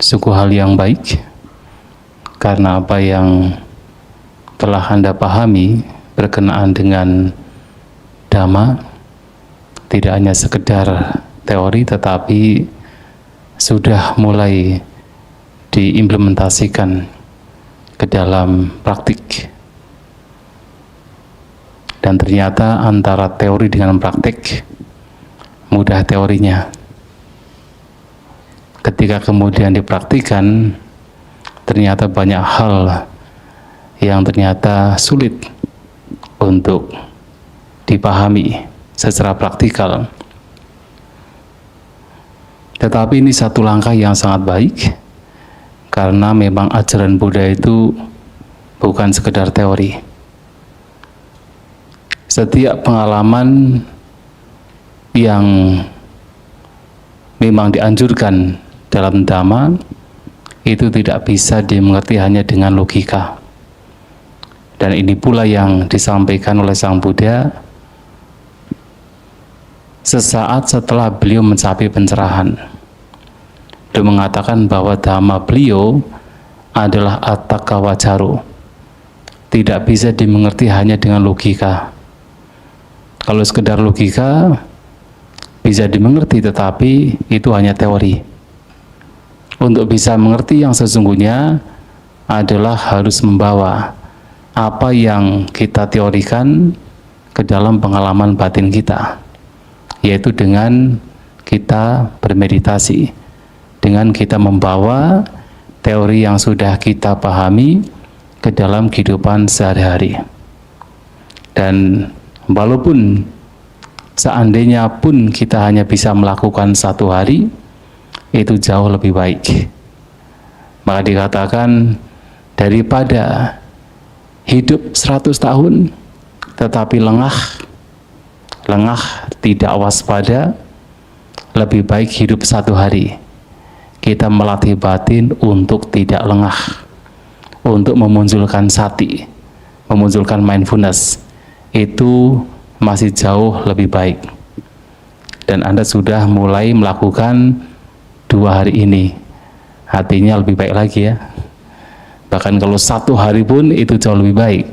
Sungguh hal yang baik, karena apa yang telah Anda pahami berkenaan dengan Dhamma tidak hanya sekedar teori, tetapi sudah mulai diimplementasikan ke dalam praktik. Dan ternyata antara teori dengan praktik, mudah teorinya. Ketika kemudian dipraktikkan, ternyata banyak hal yang ternyata sulit untuk dipahami secara praktikal. Tetapi ini satu langkah yang sangat baik, karena memang ajaran Buddha itu bukan sekedar teori. Setiap pengalaman yang memang dianjurkan dalam Dhamma itu tidak bisa dimengerti hanya dengan logika. Dan ini pula yang disampaikan oleh Sang Buddha sesaat setelah beliau mencapai pencerahan. Beliau mengatakan bahwa Dhamma beliau adalah Atthakawacaro, tidak bisa dimengerti hanya dengan logika. Kalau sekedar logika bisa dimengerti, tetapi itu hanya teori. Untuk bisa mengerti yang sesungguhnya adalah harus membawa apa yang kita teorikan ke dalam pengalaman batin kita, yaitu dengan kita bermeditasi, dengan kita membawa teori yang sudah kita pahami ke dalam kehidupan sehari-hari. Dan walaupun seandainya pun kita hanya bisa melakukan satu hari, itu jauh lebih baik. Maka dikatakan, daripada hidup 100 tahun tetapi lengah tidak waspada, lebih baik hidup satu hari. Kita melatih batin untuk tidak lengah, untuk memunculkan sati, memunculkan mindfulness. Itu masih jauh lebih baik. Dan Anda sudah mulai melakukan 2 hari ini, hatinya lebih baik lagi ya. Bahkan kalau 1 hari pun itu jauh lebih baik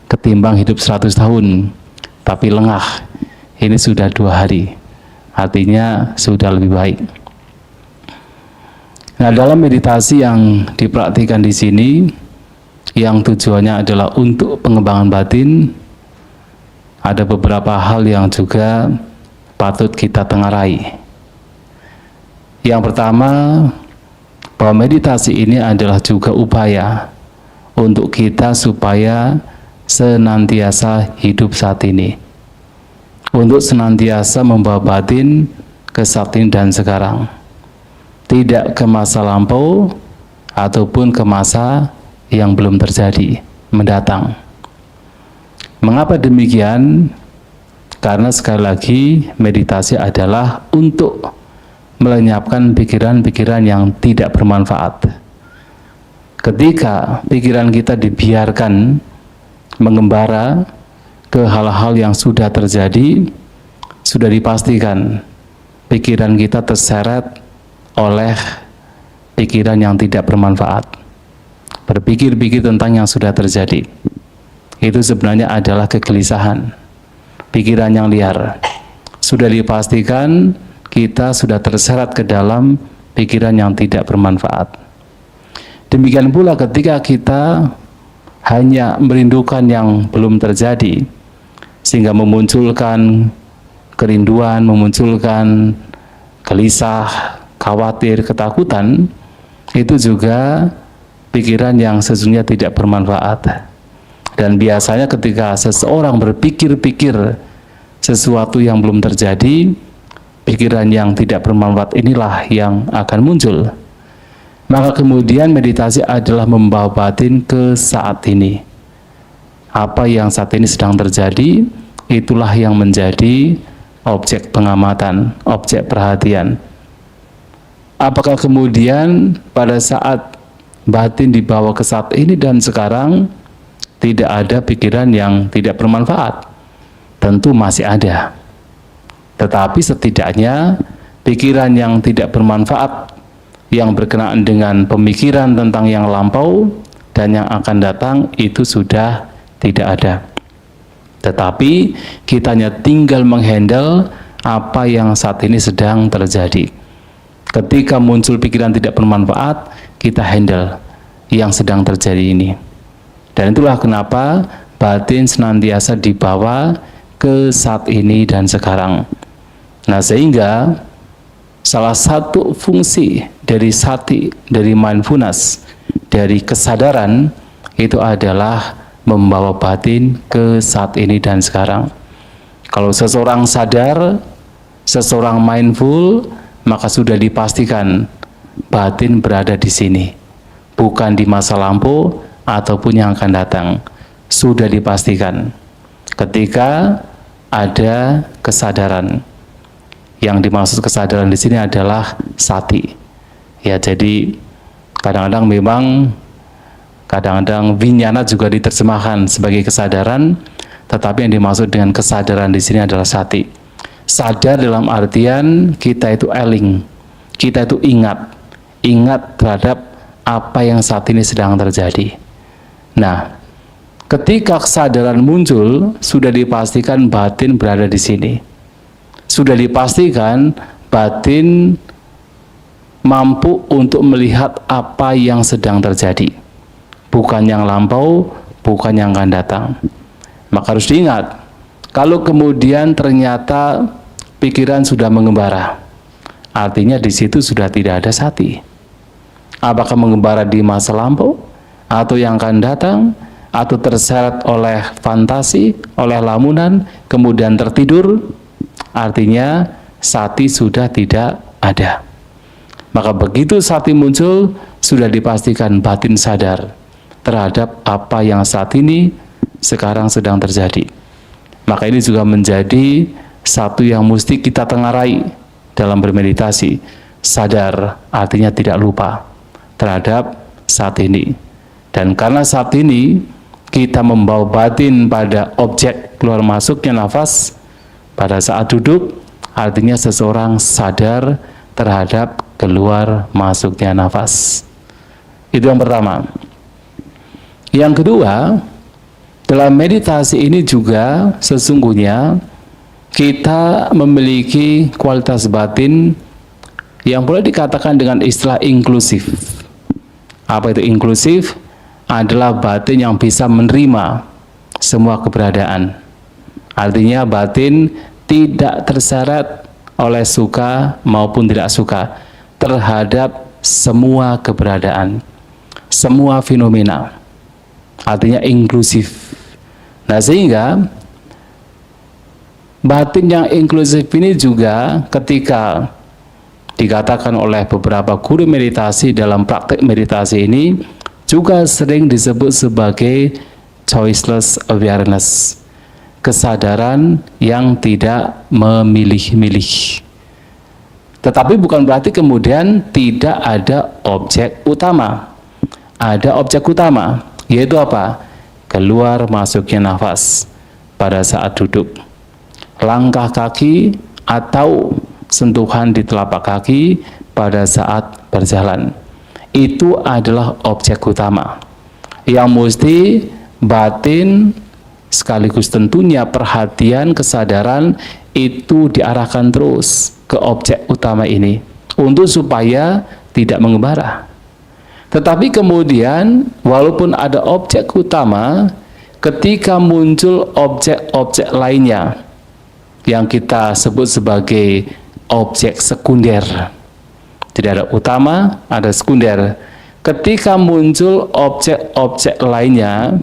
ketimbang hidup 100 tahun tapi lengah. Ini sudah 2 hari, artinya sudah lebih baik. Nah, dalam meditasi yang dipraktikkan di sini, yang tujuannya adalah untuk pengembangan batin, ada beberapa hal yang juga patut kita tengarai. Yang pertama, bahwa meditasi ini adalah juga upaya untuk kita supaya senantiasa hidup saat ini, untuk senantiasa membawa batin ke saat ini dan sekarang, tidak ke masa lampau ataupun ke masa yang belum terjadi mendatang. Mengapa demikian? Karena sekali lagi meditasi adalah untuk melenyapkan pikiran-pikiran yang tidak bermanfaat. Ketika pikiran kita dibiarkan mengembara ke hal-hal yang sudah terjadi, sudah dipastikan pikiran kita terseret oleh pikiran yang tidak bermanfaat. Berpikir-pikir tentang yang sudah terjadi, itu sebenarnya adalah kegelisahan, pikiran yang liar. Sudah dipastikan kita sudah terseret ke dalam pikiran yang tidak bermanfaat. Demikian pula ketika kita hanya merindukan yang belum terjadi, sehingga memunculkan kerinduan, memunculkan gelisah, khawatir, ketakutan, itu juga pikiran yang sesungguhnya tidak bermanfaat. Dan biasanya ketika seseorang berpikir-pikir sesuatu yang belum terjadi, pikiran yang tidak bermanfaat inilah yang akan muncul. Maka kemudian meditasi adalah membawa batin ke saat ini. Apa yang saat ini sedang terjadi, itulah yang menjadi objek pengamatan, objek perhatian. Apakah kemudian pada saat batin dibawa ke saat ini dan sekarang tidak ada pikiran yang tidak bermanfaat? Tentu masih ada. Tetapi setidaknya pikiran yang tidak bermanfaat yang berkenaan dengan pemikiran tentang yang lampau dan yang akan datang itu sudah tidak ada. Tetapi kita hanya tinggal menghandle apa yang saat ini sedang terjadi. Ketika muncul pikiran tidak bermanfaat, kita handle yang sedang terjadi ini. Dan itulah kenapa batin senantiasa dibawa ke saat ini dan sekarang. Nah, sehingga salah satu fungsi dari sati, dari mindfulness, dari kesadaran itu adalah membawa batin ke saat ini dan sekarang. Kalau seseorang sadar, seseorang mindful, maka sudah dipastikan batin berada di sini, bukan di masa lampau ataupun yang akan datang. Sudah dipastikan ketika ada kesadaran. Yang dimaksud kesadaran di sini adalah sati. Ya, jadi kadang-kadang memang vinyana juga diterjemahkan sebagai kesadaran, tetapi yang dimaksud dengan kesadaran di sini adalah sati. Sadar dalam artian kita itu eling, kita itu ingat terhadap apa yang saat ini sedang terjadi. Nah, ketika kesadaran muncul, sudah dipastikan batin berada di sini. Sudah dipastikan batin mampu untuk melihat apa yang sedang terjadi, bukan yang lampau, bukan yang akan datang. Maka harus diingat, kalau kemudian ternyata pikiran sudah mengembara, artinya di situ sudah tidak ada sati. Apakah mengembara di masa lampau, atau yang akan datang, atau terseret oleh fantasi, oleh lamunan, kemudian tertidur, artinya sati sudah tidak ada. Maka begitu sati muncul, sudah dipastikan batin sadar terhadap apa yang saat ini sekarang sedang terjadi. Maka ini juga menjadi satu yang mesti kita tengarai dalam bermeditasi. Sadar artinya tidak lupa terhadap saat ini. Dan karena saat ini kita membawa batin pada objek keluar masuknya nafas, pada saat duduk, artinya seseorang sadar terhadap keluar masuknya nafas. Itu yang pertama. Yang kedua, dalam meditasi ini juga sesungguhnya kita memiliki kualitas batin yang boleh dikatakan dengan istilah inklusif. Apa itu inklusif? Adalah batin yang bisa menerima semua keberadaan. Artinya batin tidak terseret oleh suka maupun tidak suka terhadap semua keberadaan, semua fenomena. Artinya inklusif. Nah, sehingga batin yang inklusif ini juga ketika dikatakan oleh beberapa guru meditasi dalam praktik meditasi ini juga sering disebut sebagai choiceless awareness. Kesadaran yang tidak memilih-milih. Tetapi bukan berarti kemudian tidak ada objek utama. Ada objek utama, yaitu apa? Keluar masuknya nafas pada saat duduk. Langkah kaki atau sentuhan di telapak kaki pada saat berjalan. Itu adalah objek utama yang mesti batin sekaligus tentunya perhatian, kesadaran itu diarahkan terus ke objek utama ini untuk supaya tidak mengembara. Tetapi kemudian walaupun ada objek utama, ketika muncul objek-objek lainnya yang kita sebut sebagai objek sekunder, tidak ada utama, ada sekunder. Ketika muncul objek-objek lainnya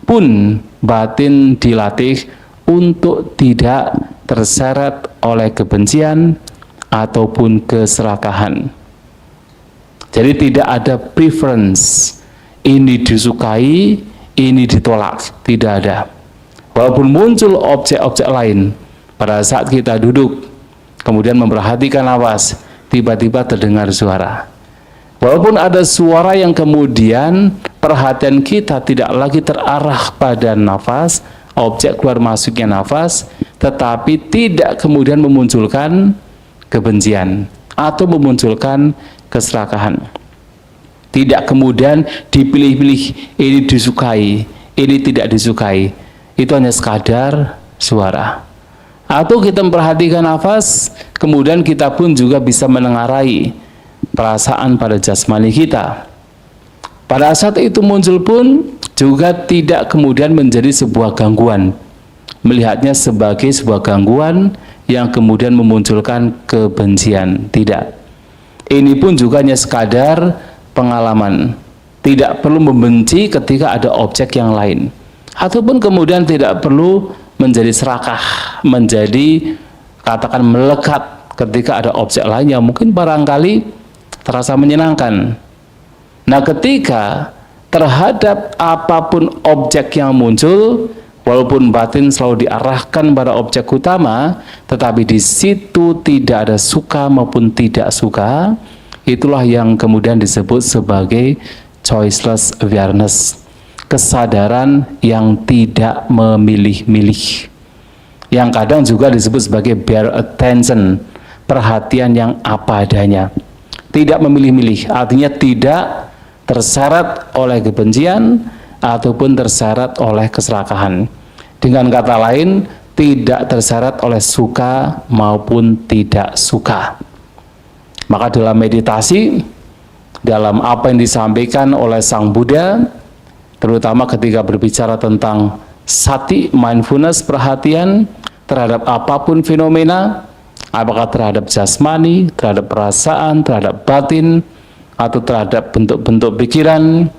pun batin dilatih untuk tidak terseret oleh kebencian ataupun keserakahan. Jadi tidak ada preference, ini disukai, ini ditolak, tidak ada. Walaupun muncul objek-objek lain pada saat kita duduk, kemudian memperhatikan nafas, tiba-tiba terdengar suara. Walaupun ada suara yang kemudian perhatian kita tidak lagi terarah pada nafas, objek keluar masuknya nafas, tetapi tidak kemudian memunculkan kebencian atau memunculkan keserakahan. Tidak kemudian dipilih-pilih, ini disukai, ini tidak disukai. Itu hanya sekadar suara. Atau kita memperhatikan nafas, kemudian kita pun juga bisa menengarai perasaan pada jasmani kita. Pada saat itu muncul pun juga tidak kemudian menjadi sebuah gangguan. Melihatnya sebagai sebuah gangguan yang kemudian memunculkan kebencian. Tidak. Ini pun juga hanya sekadar pengalaman. Tidak perlu membenci ketika ada objek yang lain. Ataupun kemudian tidak perlu menjadi serakah, menjadi katakan melekat ketika ada objek lain yang mungkin barangkali terasa menyenangkan. Nah, ketika terhadap apapun objek yang muncul, walaupun batin selalu diarahkan pada objek utama, tetapi di situ tidak ada suka maupun tidak suka, itulah yang kemudian disebut sebagai choiceless awareness. Kesadaran yang tidak memilih-milih, yang kadang juga disebut sebagai bare attention, perhatian yang apa adanya, tidak memilih-milih, artinya tidak terseret oleh kebencian ataupun terseret oleh keserakahan. Dengan kata lain, tidak terseret oleh suka maupun tidak suka. Maka dalam meditasi, dalam apa yang disampaikan oleh Sang Buddha, terutama ketika berbicara tentang sati, mindfulness, perhatian terhadap apapun fenomena, apakah terhadap jasmani, terhadap perasaan, terhadap batin, atau terhadap bentuk-bentuk pikiran,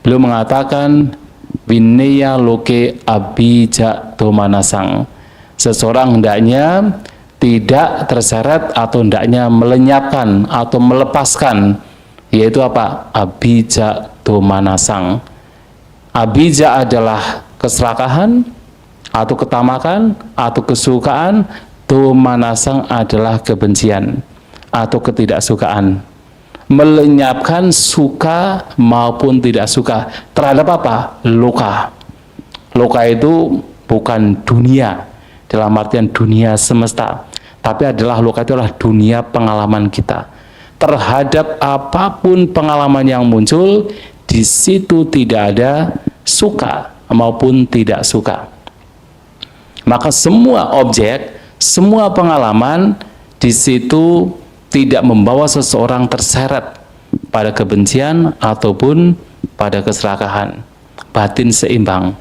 beliau mengatakan Vinaya loke abija domanasang. Seseorang hendaknya tidak terseret atau hendaknya melenyapkan atau melepaskan, yaitu apa? Abija domanasang. Abija adalah keserakahan atau ketamakan atau kesukaan, domanasang adalah kebencian atau ketidaksukaan. Melenyapkan suka maupun tidak suka terhadap apa? Loka. Loka itu bukan dunia dalam artian dunia semesta, tapi adalah loka itu adalah dunia pengalaman kita. Terhadap apapun pengalaman yang muncul, di situ tidak ada suka maupun tidak suka. Maka semua objek, semua pengalaman di situ tidak membawa seseorang terseret pada kebencian ataupun pada keserakahan. Batin seimbang.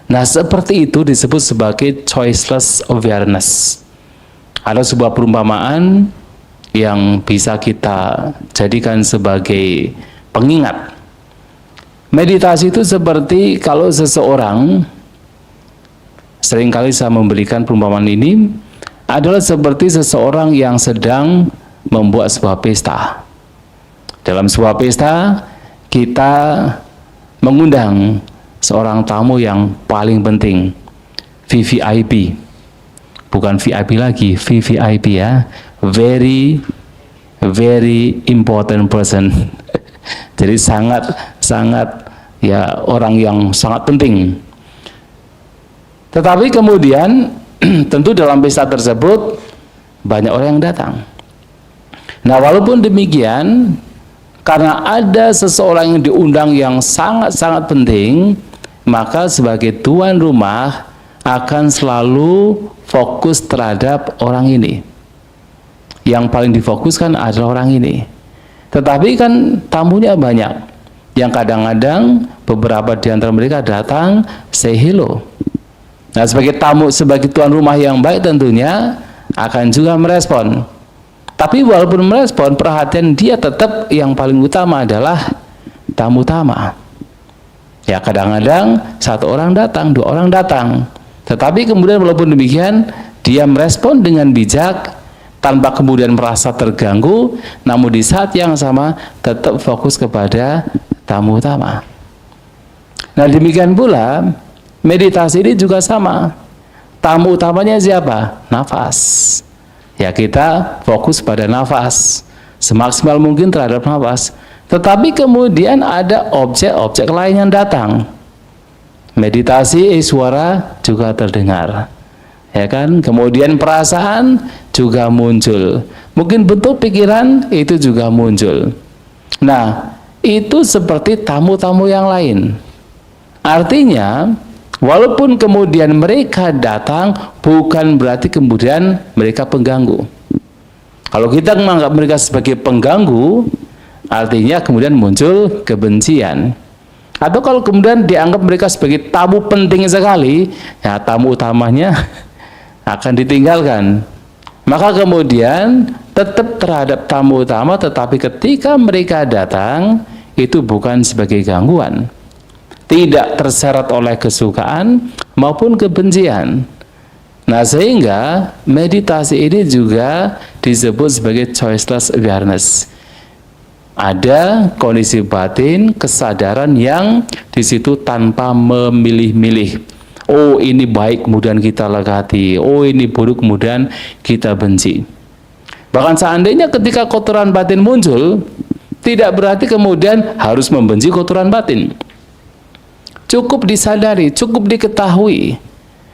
Nah, seperti itu disebut sebagai choiceless awareness. Ada sebuah perumpamaan yang bisa kita jadikan sebagai pengingat. Meditasi itu seperti kalau seseorang, seringkali saya memberikan perumpamaan ini, adalah seperti seseorang yang sedang membuat sebuah pesta. Dalam sebuah pesta, kita mengundang seorang tamu yang paling penting, VVIP. Bukan VIP lagi, VVIP ya. Very important person. Jadi sangat ya orang yang sangat penting. Tetapi kemudian tentu dalam pesta tersebut banyak orang yang datang. Nah, walaupun demikian, karena ada seseorang yang diundang yang sangat-sangat penting, maka sebagai tuan rumah akan selalu fokus terhadap orang ini. Yang paling difokuskan adalah orang ini. Tetapi kan tamunya banyak. Yang kadang-kadang beberapa di antara mereka datang say hello. Nah, sebagai tamu, sebagai tuan rumah yang baik tentunya akan juga merespon. Tapi walaupun merespon, perhatian dia tetap yang paling utama adalah tamu utama. Ya, kadang-kadang satu orang datang, dua orang datang. Tetapi kemudian walaupun demikian, dia merespon dengan bijak, tanpa kemudian merasa terganggu, namun di saat yang sama tetap fokus kepada tamu utama. Nah, demikian pula meditasi ini juga sama. Tamu utamanya siapa? Nafas. Ya, kita fokus pada nafas semaksimal mungkin terhadap nafas. Tetapi kemudian ada objek-objek lain yang datang. Meditasi suara juga terdengar. ya kan? Kemudian perasaan juga muncul, mungkin bentuk pikiran itu juga muncul. Nah, itu seperti tamu-tamu yang lain. Artinya, walaupun kemudian mereka datang, bukan berarti kemudian mereka pengganggu. Kalau kita menganggap mereka sebagai pengganggu, artinya kemudian muncul kebencian. Atau kalau kemudian dianggap mereka sebagai tamu penting sekali, ya tamu utamanya akan ditinggalkan. Maka kemudian tetap terhadap tamu utama, tetapi ketika mereka datang, itu bukan sebagai gangguan. Tidak terseret oleh kesukaan maupun kebencian. Nah, sehingga meditasi ini juga disebut sebagai choiceless awareness. Ada kondisi batin, kesadaran yang di situ tanpa memilih-milih. Oh, ini baik kemudian kita lekati, oh ini buruk kemudian kita benci. Bahkan seandainya ketika kotoran batin muncul, tidak berarti kemudian harus membenci kotoran batin. Cukup disadari, cukup diketahui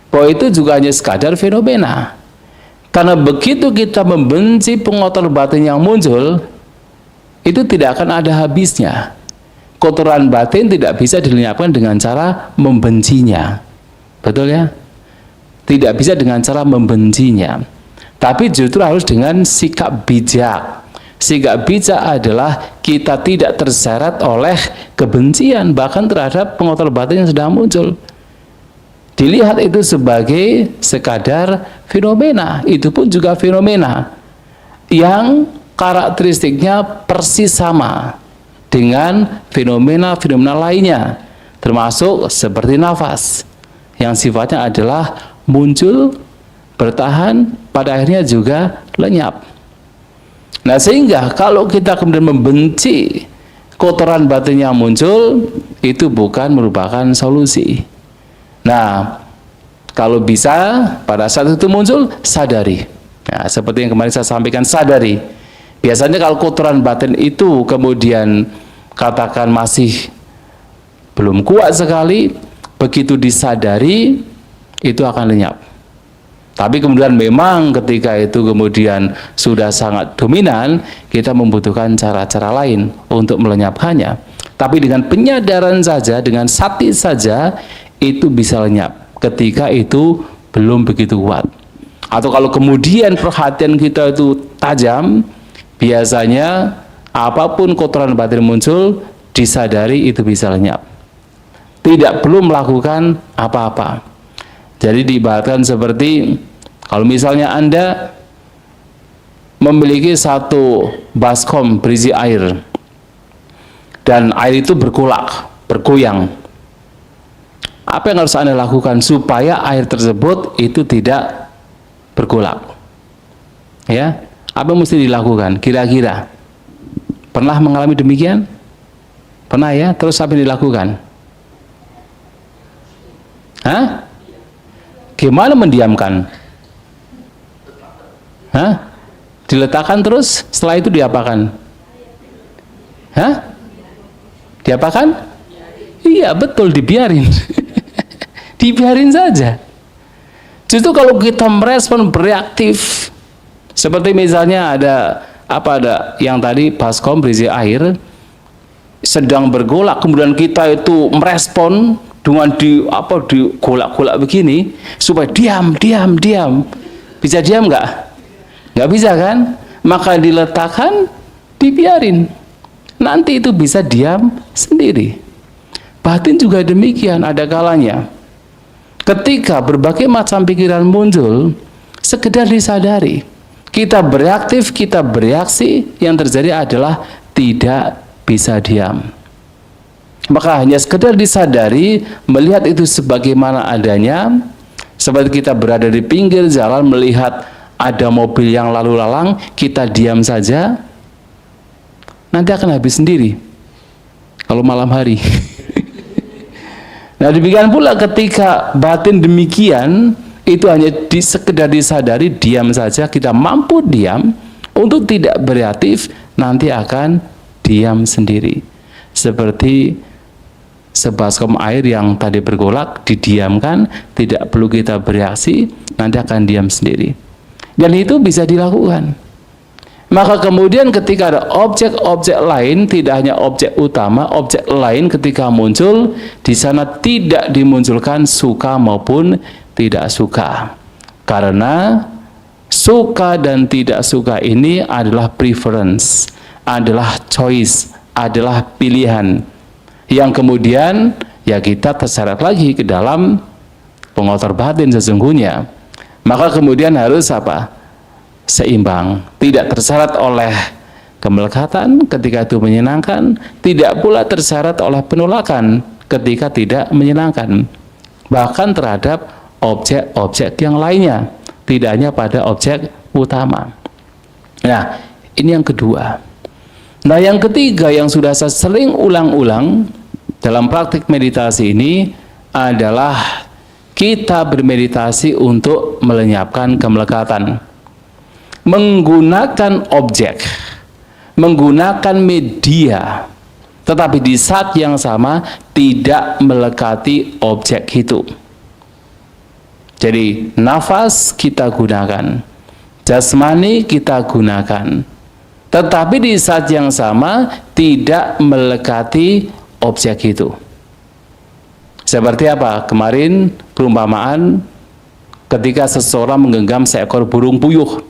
bahwa itu juga hanya sekadar fenomena. Karena begitu kita membenci pengotor batin yang muncul, itu tidak akan ada habisnya. Kotoran batin tidak bisa dilenyapkan dengan cara membencinya. Betul ya? Tidak bisa dengan cara membencinya. Tapi justru harus dengan sikap bijak. Sikap bijak adalah kita tidak terseret oleh kebencian, bahkan terhadap pengotor batin yang sedang muncul. Dilihat itu sebagai sekadar fenomena. Itu pun juga fenomena yang karakteristiknya persis sama dengan fenomena-fenomena lainnya, termasuk seperti nafas yang sifatnya adalah muncul, bertahan, pada akhirnya juga lenyap. Nah, sehingga kalau kita kemudian membenci kotoran batin yang muncul, itu bukan merupakan solusi. Nah, kalau bisa pada saat itu muncul, sadari. Nah, seperti yang kemarin saya sampaikan, sadari. Biasanya kalau kotoran batin itu kemudian katakan masih belum kuat sekali, begitu disadari itu akan lenyap. Tapi kemudian memang ketika itu kemudian sudah sangat dominan, kita membutuhkan cara-cara lain untuk melenyapkannya. Tapi dengan penyadaran saja, dengan sati saja, itu bisa lenyap ketika itu belum begitu kuat. Atau kalau kemudian perhatian kita itu tajam, biasanya apapun kotoran batin muncul, disadari itu bisa lenyap. Tidak perlu melakukan apa-apa. Jadi diibaratkan seperti kalau misalnya Anda memiliki satu baskom berisi air dan air itu bergolak, bergoyang. Apa yang harus Anda lakukan supaya air tersebut itu tidak bergolak? Ya, apa yang mesti dilakukan? Kira-kira pernah mengalami demikian? Pernah ya? Terus apa yang dilakukan? Hah? Gimana mendiamkan? Hah? Diletakkan terus, setelah itu diapakan? Hah? Diapakan? Iya, betul, dibiarin. Dibiarin saja. Justru kalau kita merespon bereaktif, seperti misalnya ada yang tadi baskom berisi air sedang bergolak, kemudian kita itu merespon dengan digolak-golak begini supaya diam. Bisa diam nggak? Nggak bisa kan? Maka diletakkan, dibiarin. Nanti itu bisa diam sendiri. Batin juga demikian, ada kalanya. Ketika berbagai macam pikiran muncul, sekedar disadari. Kita bereaktif, kita bereaksi, yang terjadi adalah tidak bisa diam. Maka hanya sekedar disadari, melihat itu sebagaimana adanya, seperti kita berada di pinggir jalan melihat ada mobil yang lalu lalang, kita diam saja, nanti akan habis sendiri kalau malam hari. Nah, demikian pula ketika batin demikian, itu hanya sekedar disadari, diam saja, kita mampu diam untuk tidak bereaktif, nanti akan diam sendiri. Seperti sebaskom air yang tadi bergolak didiamkan, tidak perlu kita bereaksi, nanti akan diam sendiri. Dan itu bisa dilakukan. Maka kemudian ketika ada objek-objek lain, tidak hanya objek utama, objek lain ketika muncul, di sana tidak dimunculkan suka maupun tidak suka. Karena suka dan tidak suka ini adalah preference, adalah choice, adalah pilihan. Yang kemudian ya kita terseret lagi ke dalam pengotor batin sesungguhnya. Maka kemudian harus apa? Seimbang, tidak terseret oleh kemelekatan ketika itu menyenangkan, tidak pula terseret oleh penolakan ketika tidak menyenangkan, bahkan terhadap objek-objek yang lainnya, tidak hanya pada objek utama. Nah, ini yang kedua. Nah, yang ketiga yang sudah saya sering ulang-ulang dalam praktik meditasi ini adalah kita bermeditasi untuk melenyapkan kemelekatan. Menggunakan objek, menggunakan media, tetapi di saat yang sama tidak melekati objek itu. Jadi nafas kita gunakan, jasmani kita gunakan, tetapi di saat yang sama tidak melekati objek itu. Seperti apa? Kemarin perumpamaan ketika seseorang menggenggam seekor burung puyuh.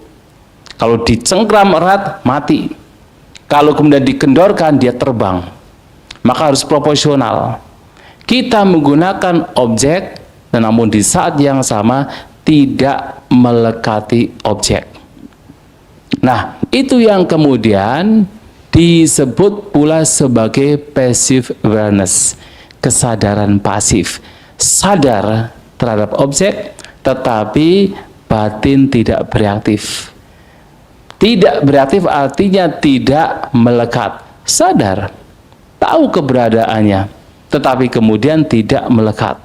Kalau dicengkram erat, mati. Kalau kemudian dikendorkan, dia terbang. Maka harus proporsional. Kita menggunakan objek, namun di saat yang sama tidak melekati objek. Nah, itu yang kemudian disebut pula sebagai passive awareness, kesadaran pasif. Sadar terhadap objek, tetapi batin tidak bereaktif. Tidak bereaktif artinya tidak melekat. Sadar, tahu keberadaannya, tetapi kemudian tidak melekat.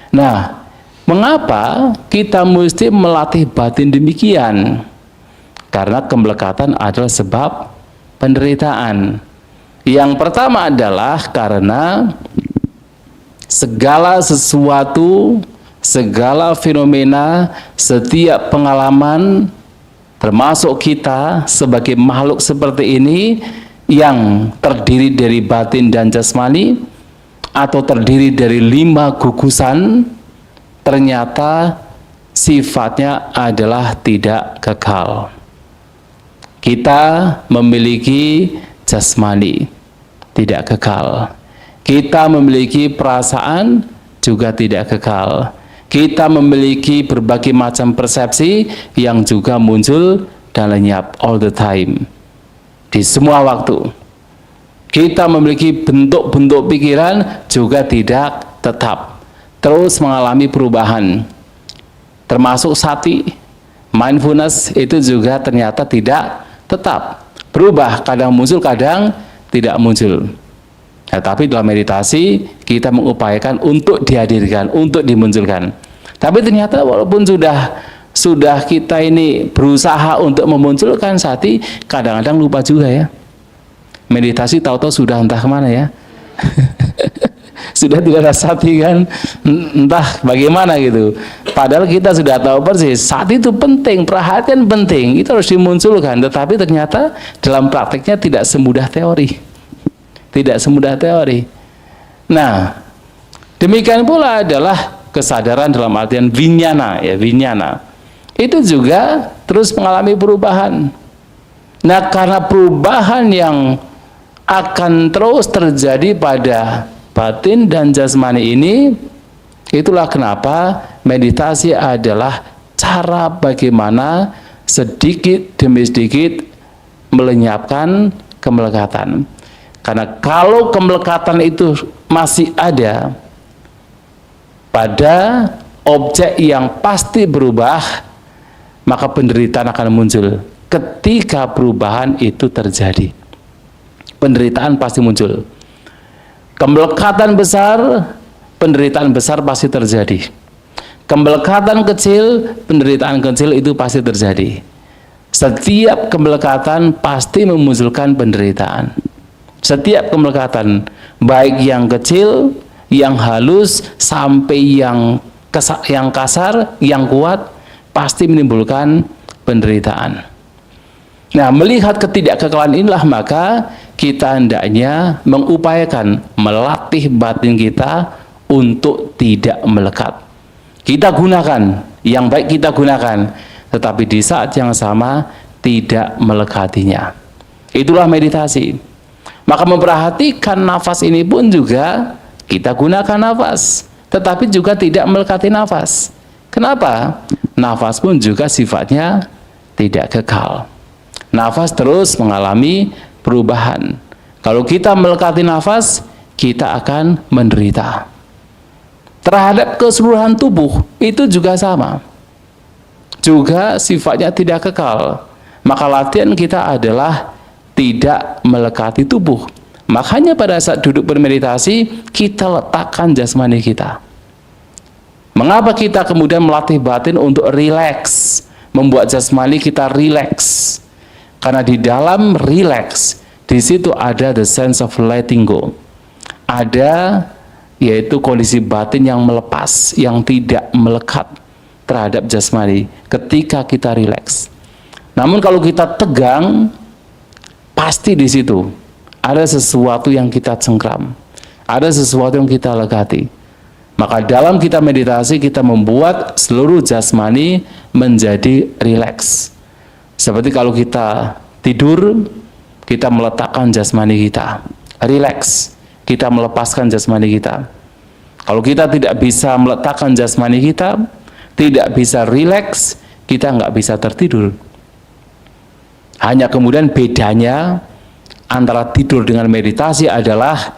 Nah, mengapa kita mesti melatih batin demikian? Karena kemelekatan adalah sebab penderitaan. Yang pertama adalah karena segala sesuatu, segala fenomena, setiap pengalaman, termasuk kita sebagai makhluk seperti ini yang terdiri dari batin dan jasmani atau terdiri dari 5 gugusan, ternyata sifatnya adalah tidak kekal. Kita memiliki jasmani, tidak kekal. Kita memiliki perasaan, juga tidak kekal. Kita memiliki berbagai macam persepsi yang juga muncul dan lenyap all the time, di semua waktu. Kita memiliki bentuk-bentuk pikiran juga tidak tetap, terus mengalami perubahan. Termasuk sati, mindfulness itu juga ternyata tidak tetap, berubah, kadang muncul, kadang tidak muncul. Nah, tapi dalam meditasi kita mengupayakan untuk dihadirkan, untuk dimunculkan. Tapi ternyata walaupun sudah kita ini berusaha untuk memunculkan sati, kadang-kadang lupa juga ya. Meditasi tahu-tahu sudah entah kemana ya. Sudah tidak ada sati kan, entah bagaimana gitu. Padahal kita sudah tahu persis sati itu penting, perhatian penting, itu harus dimunculkan. Tetapi ternyata dalam prakteknya tidak semudah teori. Tidak semudah teori. Nah, demikian pula adalah kesadaran dalam artian vinyana, ya, vinyana. Itu juga terus mengalami perubahan. Nah, karena perubahan yang akan terus terjadi pada batin dan jasmani ini, itulah kenapa meditasi adalah cara bagaimana sedikit demi sedikit melenyapkan kemelekatan. Karena kalau kemelekatan itu masih ada pada objek yang pasti berubah, maka penderitaan akan muncul. Ketika perubahan itu terjadi, penderitaan pasti muncul. Kemelekatan besar, penderitaan besar pasti terjadi. Kemelekatan kecil, penderitaan kecil itu pasti terjadi. Setiap kemelekatan pasti memunculkan penderitaan. Setiap kemelekatan, baik yang kecil, yang halus, sampai yang kasar, yang kuat, pasti menimbulkan penderitaan. Nah, melihat ketidakkekalan inilah maka kita hendaknya mengupayakan melatih batin kita untuk tidak melekat. Kita gunakan, yang baik kita gunakan, tetapi di saat yang sama tidak melekatinya. Itulah meditasi. Maka memperhatikan nafas ini pun juga kita gunakan nafas, tetapi juga tidak melekati nafas. Kenapa? Nafas pun juga sifatnya tidak kekal. Nafas terus mengalami perubahan. Kalau kita melekati nafas, kita akan menderita. Terhadap keseluruhan tubuh itu juga sama. Juga sifatnya tidak kekal. Maka latihan kita adalah tidak melekati tubuh. Makanya pada saat duduk bermeditasi, kita letakkan jasmani kita. Mengapa kita kemudian melatih batin untuk rileks, membuat jasmani kita rileks? Karena di dalam rileks, di situ ada the sense of letting go. Ada yaitu kondisi batin yang melepas, yang tidak melekat terhadap jasmani ketika kita rileks. Namun kalau kita tegang, pasti di situ ada sesuatu yang kita cengkram, ada sesuatu yang kita lekati. Maka dalam kita meditasi, kita membuat seluruh jasmani menjadi rileks. Seperti kalau kita tidur, kita meletakkan jasmani kita rileks, kita melepaskan jasmani kita. Kalau kita tidak bisa meletakkan jasmani kita, tidak bisa rileks, kita nggak bisa tertidur. Hanya kemudian bedanya antara tidur dengan meditasi adalah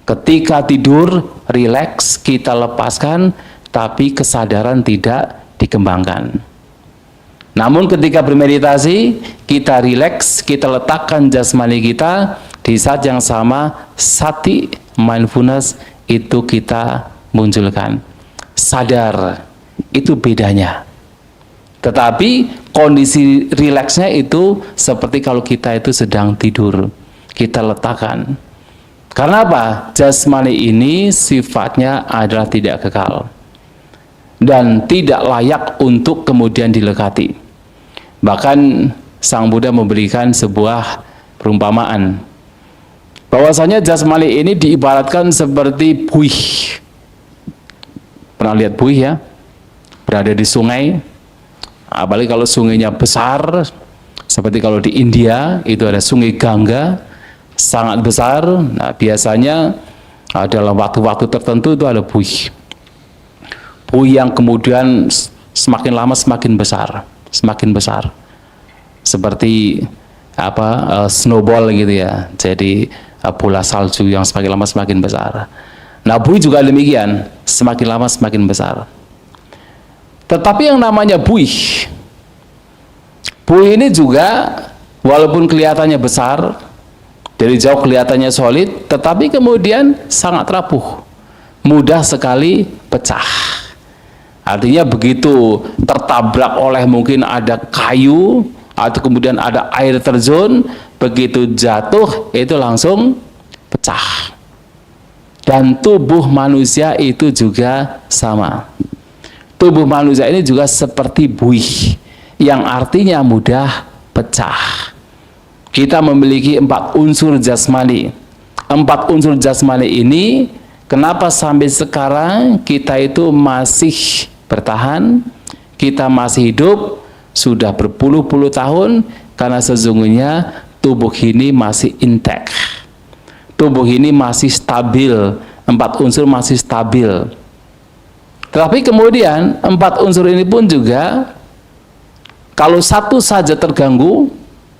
ketika tidur rileks, kita lepaskan, tapi kesadaran tidak dikembangkan. Namun ketika bermeditasi, kita rileks, kita letakkan jasmani kita, di saat yang sama sati, mindfulness itu kita munculkan. Sadar, itu bedanya. Tetapi kondisi rileksnya itu seperti kalau kita itu sedang tidur, kita letakkan. Karena apa? Jasmani ini sifatnya adalah tidak kekal dan tidak layak untuk kemudian dilekati. Bahkan Sang Buddha memberikan sebuah perumpamaan bahwasanya jasmani ini diibaratkan seperti buih. Pernah lihat buih ya? Berada di sungai, apalagi kalau sungainya besar, seperti kalau di India itu ada sungai Gangga, sangat besar. Nah, biasanya dalam waktu-waktu tertentu itu ada buih. Buih yang kemudian semakin lama semakin besar, semakin besar. Seperti snowball gitu ya. Jadi bola salju yang semakin lama semakin besar. Nah, buih juga demikian, semakin lama semakin besar. Tetapi yang namanya buih ini juga walaupun kelihatannya besar, dari jauh kelihatannya solid, tetapi kemudian sangat rapuh, mudah sekali pecah. Artinya begitu tertabrak oleh mungkin ada kayu atau kemudian ada air terjun, begitu jatuh itu langsung pecah. Dan tubuh manusia itu juga sama. Tubuh manusia ini juga seperti buih yang artinya mudah pecah. Kita memiliki 4 unsur jasmani. 4 unsur jasmani ini kenapa sampai sekarang kita itu masih bertahan, kita masih hidup sudah berpuluh-puluh tahun, karena sesungguhnya tubuh ini masih intact. Tubuh ini masih stabil, 4 unsur masih stabil. Tetapi kemudian 4 unsur ini pun juga kalau satu saja terganggu,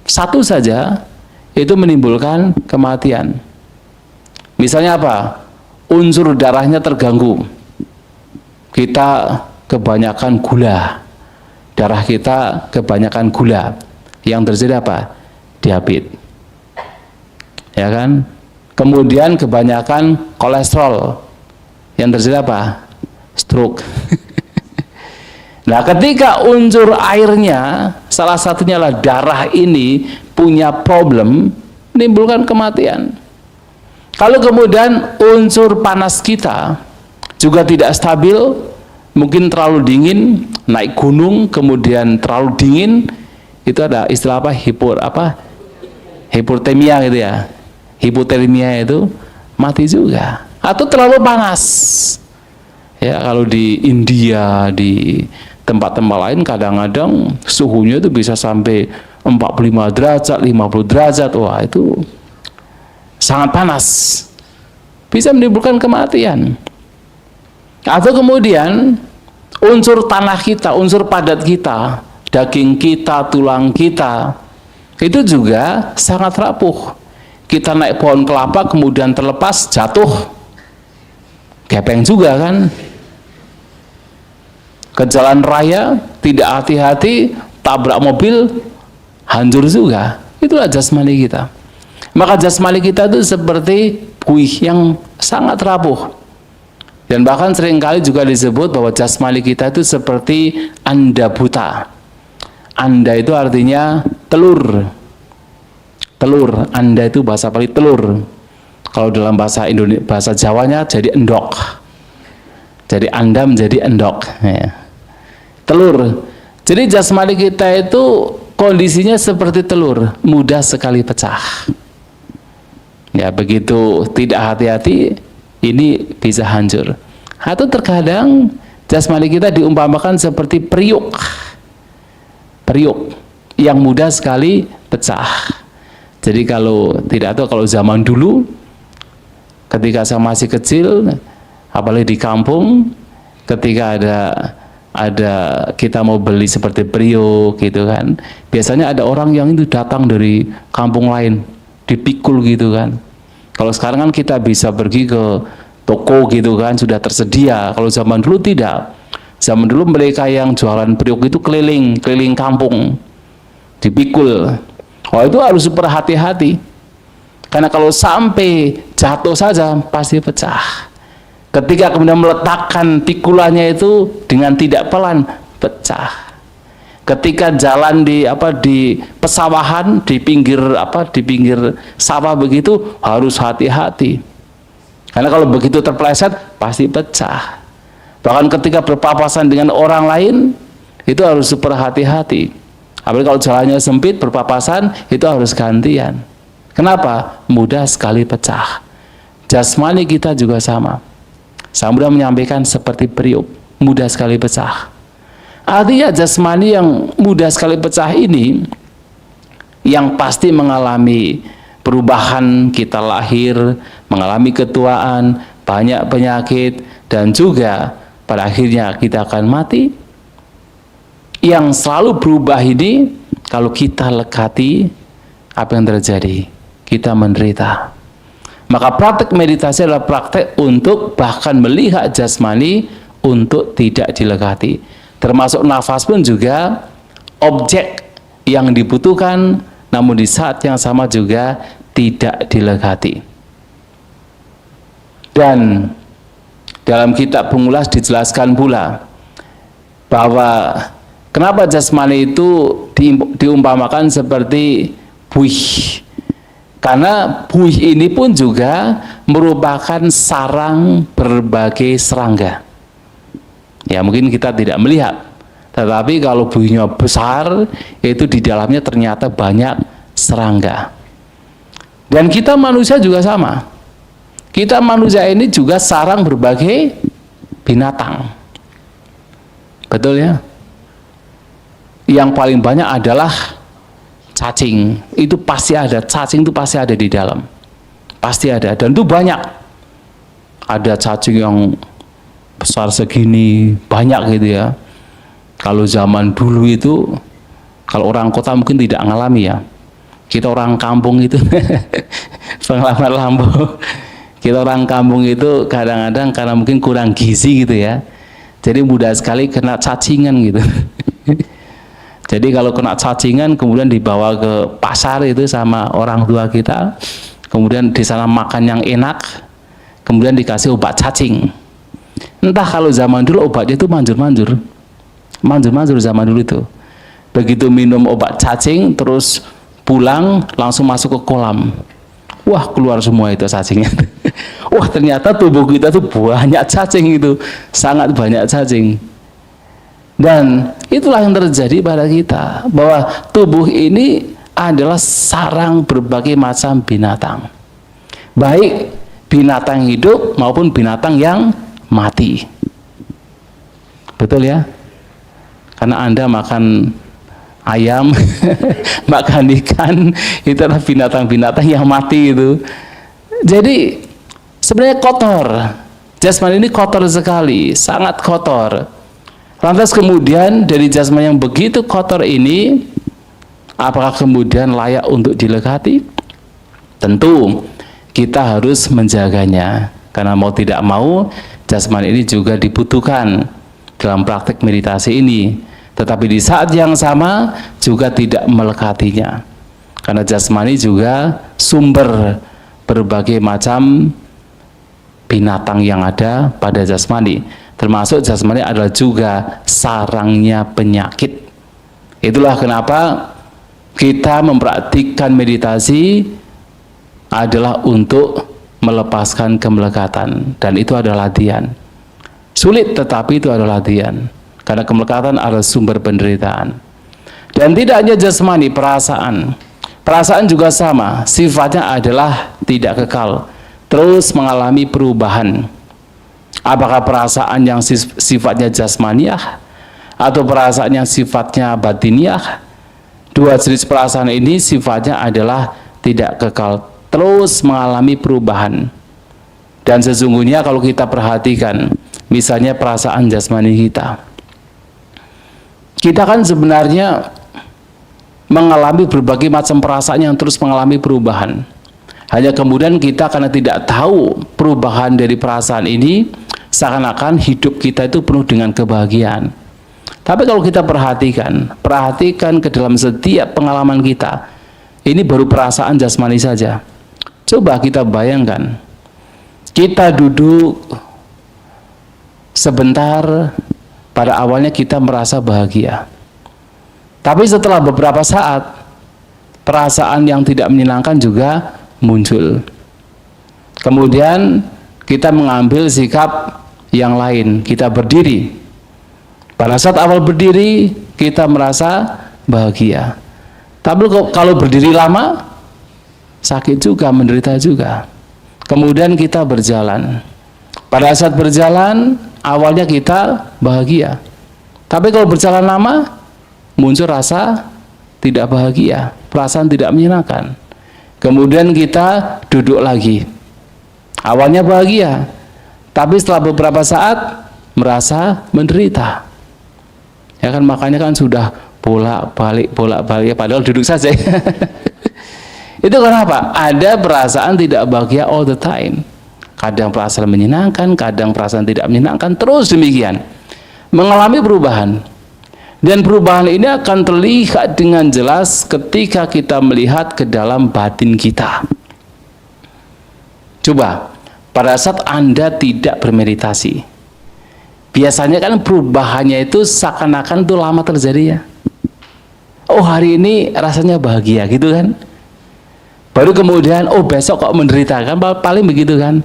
satu saja itu menimbulkan kematian. Misalnya apa? Unsur darahnya terganggu. Kita kebanyakan gula. Darah kita kebanyakan gula. Yang terjadi apa? Diabetes. Ya kan? Kemudian kebanyakan kolesterol. Yang terjadi apa? Stroke. Nah, ketika unsur airnya, salah satunya adalah darah ini punya problem, menimbulkan kematian. Kalau kemudian unsur panas kita juga tidak stabil, mungkin terlalu dingin, naik gunung kemudian terlalu dingin, itu ada istilah hipotermia gitu ya. Hipotermia itu mati juga. Atau terlalu panas. Ya, kalau di India, di tempat-tempat lain kadang-kadang suhunya itu bisa sampai 45 derajat, 50 derajat. Wah, itu sangat panas. Bisa menimbulkan kematian. Atau kemudian unsur tanah kita, unsur padat kita, daging kita, tulang kita, itu juga sangat rapuh. Kita naik pohon kelapa kemudian terlepas, jatuh, gepeng juga kan. Ke jalan raya, tidak hati-hati, tabrak mobil, hancur juga. Itulah jasmani kita. Maka jasmani kita itu seperti buih yang sangat rapuh. Dan bahkan seringkali juga disebut bahwa jasmani kita itu seperti anda buta. Anda itu artinya telur. Telur, anda itu bahasa Bali telur. Kalau dalam bahasa Indonesia, bahasa Jawanya jadi endok. Jadi anda menjadi endok. Ya. Telur. Jadi jasmani kita itu kondisinya seperti telur, mudah sekali pecah. Ya, begitu tidak hati-hati, ini bisa hancur. Atau terkadang jasmani kita diumpamakan seperti periuk. Periuk yang mudah sekali pecah. Jadi kalau tidak tahu, kalau zaman dulu ketika saya masih kecil, apalagi di kampung, ketika ada kita mau beli seperti periuk gitu kan, biasanya ada orang yang itu datang dari kampung lain, dipikul gitu kan. Kalau sekarang kan kita bisa pergi ke toko gitu kan, sudah tersedia. Kalau zaman dulu tidak. Zaman dulu mereka yang jualan periuk itu keliling kampung, dipikul. Oh, itu harus super hati-hati. Karena kalau sampai jatuh saja pasti pecah. Ketika kemudian meletakkan pikulannya itu dengan tidak pelan, pecah. Ketika jalan di pesawahan, di pinggir sawah begitu, harus hati-hati. Karena kalau begitu terpeleset pasti pecah. Bahkan ketika berpapasan dengan orang lain, itu harus super hati-hati. Apalagi kalau jalannya sempit, berpapasan, itu harus gantian. Kenapa? Mudah sekali pecah. Jasmani kita juga sama. Saya mudah menyampaikan seperti periuk, mudah sekali pecah. Artinya jasmani yang mudah sekali pecah ini, yang pasti mengalami perubahan, kita lahir, mengalami ketuaan, banyak penyakit, dan juga pada akhirnya kita akan mati. Yang selalu berubah ini, kalau kita lekati, apa yang terjadi? Kita menderita. Maka praktek meditasi adalah praktek untuk bahkan melihat jasmani untuk tidak dilekati. Termasuk nafas pun juga objek yang dibutuhkan, namun di saat yang sama juga tidak dilekati. Dan dalam kitab Pengulas dijelaskan pula bahwa kenapa jasmani itu diumpamakan seperti buih. Karena buih ini pun juga merupakan sarang berbagai serangga. Ya, mungkin kita tidak melihat. Tetapi kalau buihnya besar, itu di dalamnya ternyata banyak serangga. Dan kita manusia juga sama. Kita manusia ini juga sarang berbagai binatang. Betul ya? Yang paling banyak adalah cacing. Itu pasti ada, cacing itu pasti ada di dalam. Pasti ada, dan itu banyak. Ada cacing yang besar segini, banyak gitu ya. Kalau zaman dulu itu, kalau orang kota mungkin tidak ngalami ya. Kita orang kampung itu, pengalaman Lambo. Kita orang kampung itu kadang-kadang karena mungkin kurang gizi gitu ya. Jadi mudah sekali kena cacingan gitu. Jadi kalau kena cacingan kemudian dibawa ke pasar itu sama orang tua kita, kemudian di sana makan yang enak, kemudian dikasih obat cacing. Entah kalau zaman dulu obatnya itu manjur zaman dulu itu. Begitu minum obat cacing terus pulang langsung masuk ke kolam. Wah, keluar semua itu cacingnya. Wah, ternyata tubuh kita tuh banyak cacing itu, sangat banyak cacing. Dan itulah yang terjadi pada kita, bahwa tubuh ini adalah sarang berbagai macam binatang. Baik binatang hidup maupun binatang yang mati. Betul ya? Karena Anda makan ayam, makan ikan, itu adalah binatang-binatang yang mati itu. Jadi sebenarnya kotor. Jasmani ini kotor sekali, sangat kotor. Lantas kemudian dari jasmani yang begitu kotor ini, apakah kemudian layak untuk dilekati? Tentu kita harus menjaganya, karena mau tidak mau jasmani ini juga dibutuhkan dalam praktek meditasi ini. Tetapi di saat yang sama juga tidak melekatinya, karena jasmani juga sumber berbagai macam binatang yang ada pada jasmani, termasuk jasmani adalah juga sarangnya penyakit. Itulah kenapa kita mempraktikkan meditasi adalah untuk melepaskan kemelekatan, dan itu adalah latihan. Sulit, tetapi itu adalah latihan. Karena kemelekatan adalah sumber penderitaan. Dan tidak hanya jasmani, perasaan. Perasaan juga sama, sifatnya adalah tidak kekal, terus mengalami perubahan. Apakah perasaan yang sifatnya jasmaniah atau perasaan yang sifatnya batiniah? Dua jenis perasaan ini sifatnya adalah tidak kekal, terus mengalami perubahan. Dan sesungguhnya kalau kita perhatikan, misalnya perasaan jasmani kita kan sebenarnya mengalami berbagai macam perasaan yang terus mengalami perubahan. Hanya kemudian kita karena tidak tahu perubahan dari perasaan ini, seakan-akan hidup kita itu penuh dengan kebahagiaan. Tapi kalau kita perhatikan ke dalam setiap pengalaman kita, ini baru perasaan jasmani saja. Coba kita bayangkan, kita duduk sebentar, pada awalnya kita merasa bahagia. Tapi setelah beberapa saat, perasaan yang tidak menyenangkan juga muncul. Kemudian kita mengambil sikap yang lain, kita berdiri. Pada saat awal berdiri, kita merasa bahagia. Tapi kalau berdiri lama, sakit juga, menderita juga. Kemudian kita berjalan. Pada saat berjalan, awalnya kita bahagia. Tapi kalau berjalan lama, muncul rasa tidak bahagia, perasaan tidak menyenangkan. Kemudian kita duduk lagi. Awalnya bahagia, tapi setelah beberapa saat merasa menderita. Ya kan, makanya kan sudah bolak-balik, padahal duduk saja. Itu kenapa? Ada perasaan tidak bahagia all the time. Kadang perasaan menyenangkan, kadang perasaan tidak menyenangkan, terus demikian. Mengalami perubahan. Dan perubahan ini akan terlihat dengan jelas ketika kita melihat ke dalam batin kita. Coba, pada saat Anda tidak bermeditasi, biasanya kan perubahannya itu seakan-akan itu lama terjadi ya. Oh, hari ini rasanya bahagia gitu kan. Baru kemudian, oh besok kok menderita kan, paling begitu kan.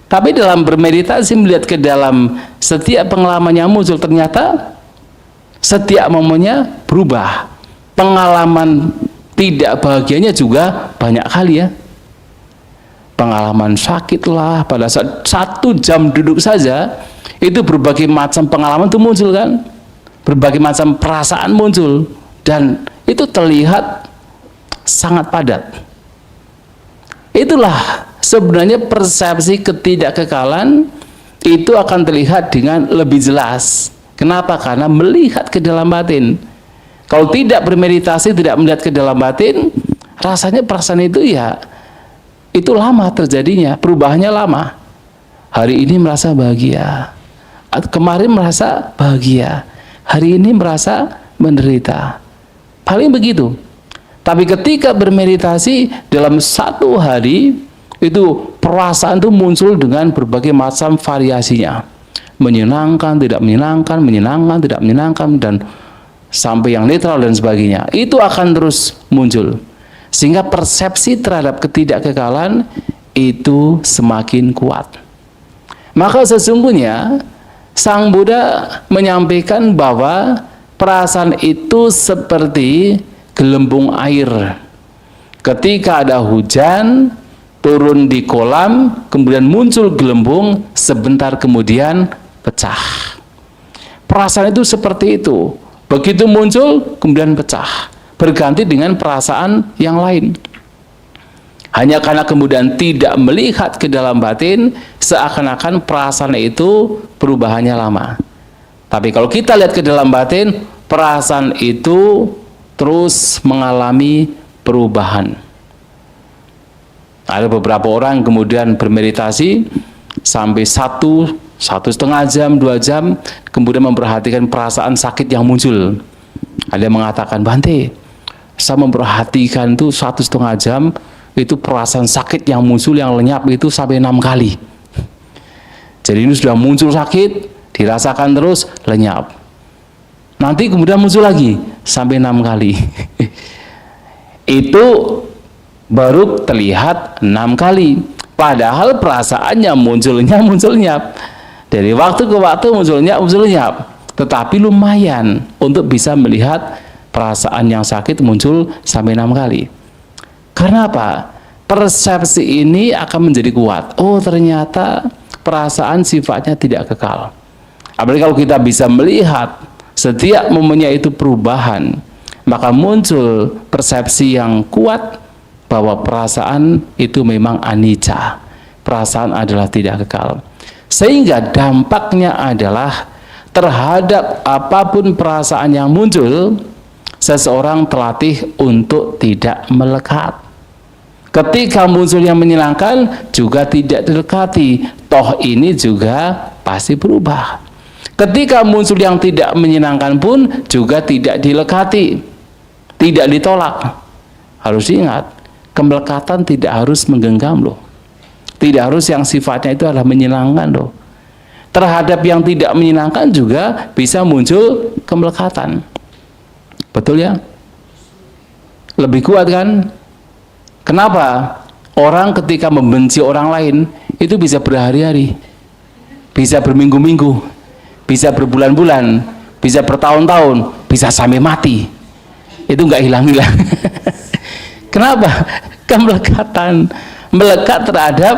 Tapi dalam bermeditasi, melihat ke dalam setiap pengalaman yang muncul, ternyata setiap momennya berubah. Pengalaman tidak bahagianya juga banyak kali ya. Pengalaman sakit lah, pada saat 1 jam duduk saja, itu berbagai macam pengalaman itu muncul kan. Berbagai macam perasaan muncul. Dan itu terlihat sangat padat. Itulah sebenarnya persepsi ketidakkekalan itu akan terlihat dengan lebih jelas. Kenapa? Karena melihat ke dalam batin. Kalau tidak bermeditasi, tidak melihat ke dalam batin, rasanya perasaan itu ya, itu lama terjadinya, perubahannya lama. Hari ini merasa bahagia, kemarin merasa bahagia, hari ini merasa menderita. Paling begitu. Tapi ketika bermeditasi dalam 1 hari, itu perasaan itu muncul dengan berbagai macam variasinya. Menyenangkan, tidak menyenangkan, menyenangkan, tidak menyenangkan, dan sampai yang netral dan sebagainya. Itu akan terus muncul. Sehingga persepsi terhadap ketidakkekalan itu semakin kuat. Maka sesungguhnya Sang Buddha menyampaikan bahwa perasaan itu seperti gelembung air. Ketika ada hujan, turun di kolam, kemudian muncul gelembung, sebentar kemudian pecah. Perasaan itu seperti itu. Begitu muncul, kemudian pecah. Berganti dengan perasaan yang lain. Hanya karena kemudian tidak melihat ke dalam batin, seakan-akan perasaan itu perubahannya lama. Tapi kalau kita lihat ke dalam batin, perasaan itu terus mengalami perubahan. Ada beberapa orang kemudian bermeditasi sampai 1,5 jam, 2 jam, kemudian memperhatikan perasaan sakit yang muncul. Ada yang mengatakan, Bante, saya memperhatikan itu 1,5 jam, itu perasaan sakit yang muncul, yang lenyap itu sampai 6 kali. Jadi ini sudah muncul sakit, dirasakan terus, lenyap. Nanti kemudian muncul lagi, sampai 6 kali. Itu baru terlihat 6 kali. Padahal perasaannya munculnya, lenyap. Dari waktu ke waktu munculnya, lenyap. Tetapi lumayan untuk bisa melihat perasaan yang sakit muncul sampai 6 kali. Karena apa? Persepsi ini akan menjadi kuat. Oh, ternyata perasaan sifatnya tidak kekal. Apalagi kalau kita bisa melihat setiap momennya itu perubahan, maka muncul persepsi yang kuat bahwa perasaan itu memang anicca. Perasaan adalah tidak kekal. Sehingga dampaknya adalah terhadap apapun perasaan yang muncul, seseorang terlatih untuk tidak melekat. Ketika muncul yang menyenangkan juga tidak didekati, toh ini juga pasti berubah. Ketika muncul yang tidak menyenangkan pun juga tidak dilekati, tidak ditolak. Harus ingat, kemelekatan tidak harus menggenggam loh. Tidak harus yang sifatnya itu adalah menyenangkan loh. Terhadap yang tidak menyenangkan juga bisa muncul kemelekatan. Betul ya? Lebih kuat kan? Kenapa? Orang ketika membenci orang lain itu bisa berhari-hari, bisa berminggu-minggu, bisa berbulan-bulan, bisa bertahun-tahun, bisa sampai mati. Itu nggak hilang-hilang. Kenapa? Kemelekatan, melekat terhadap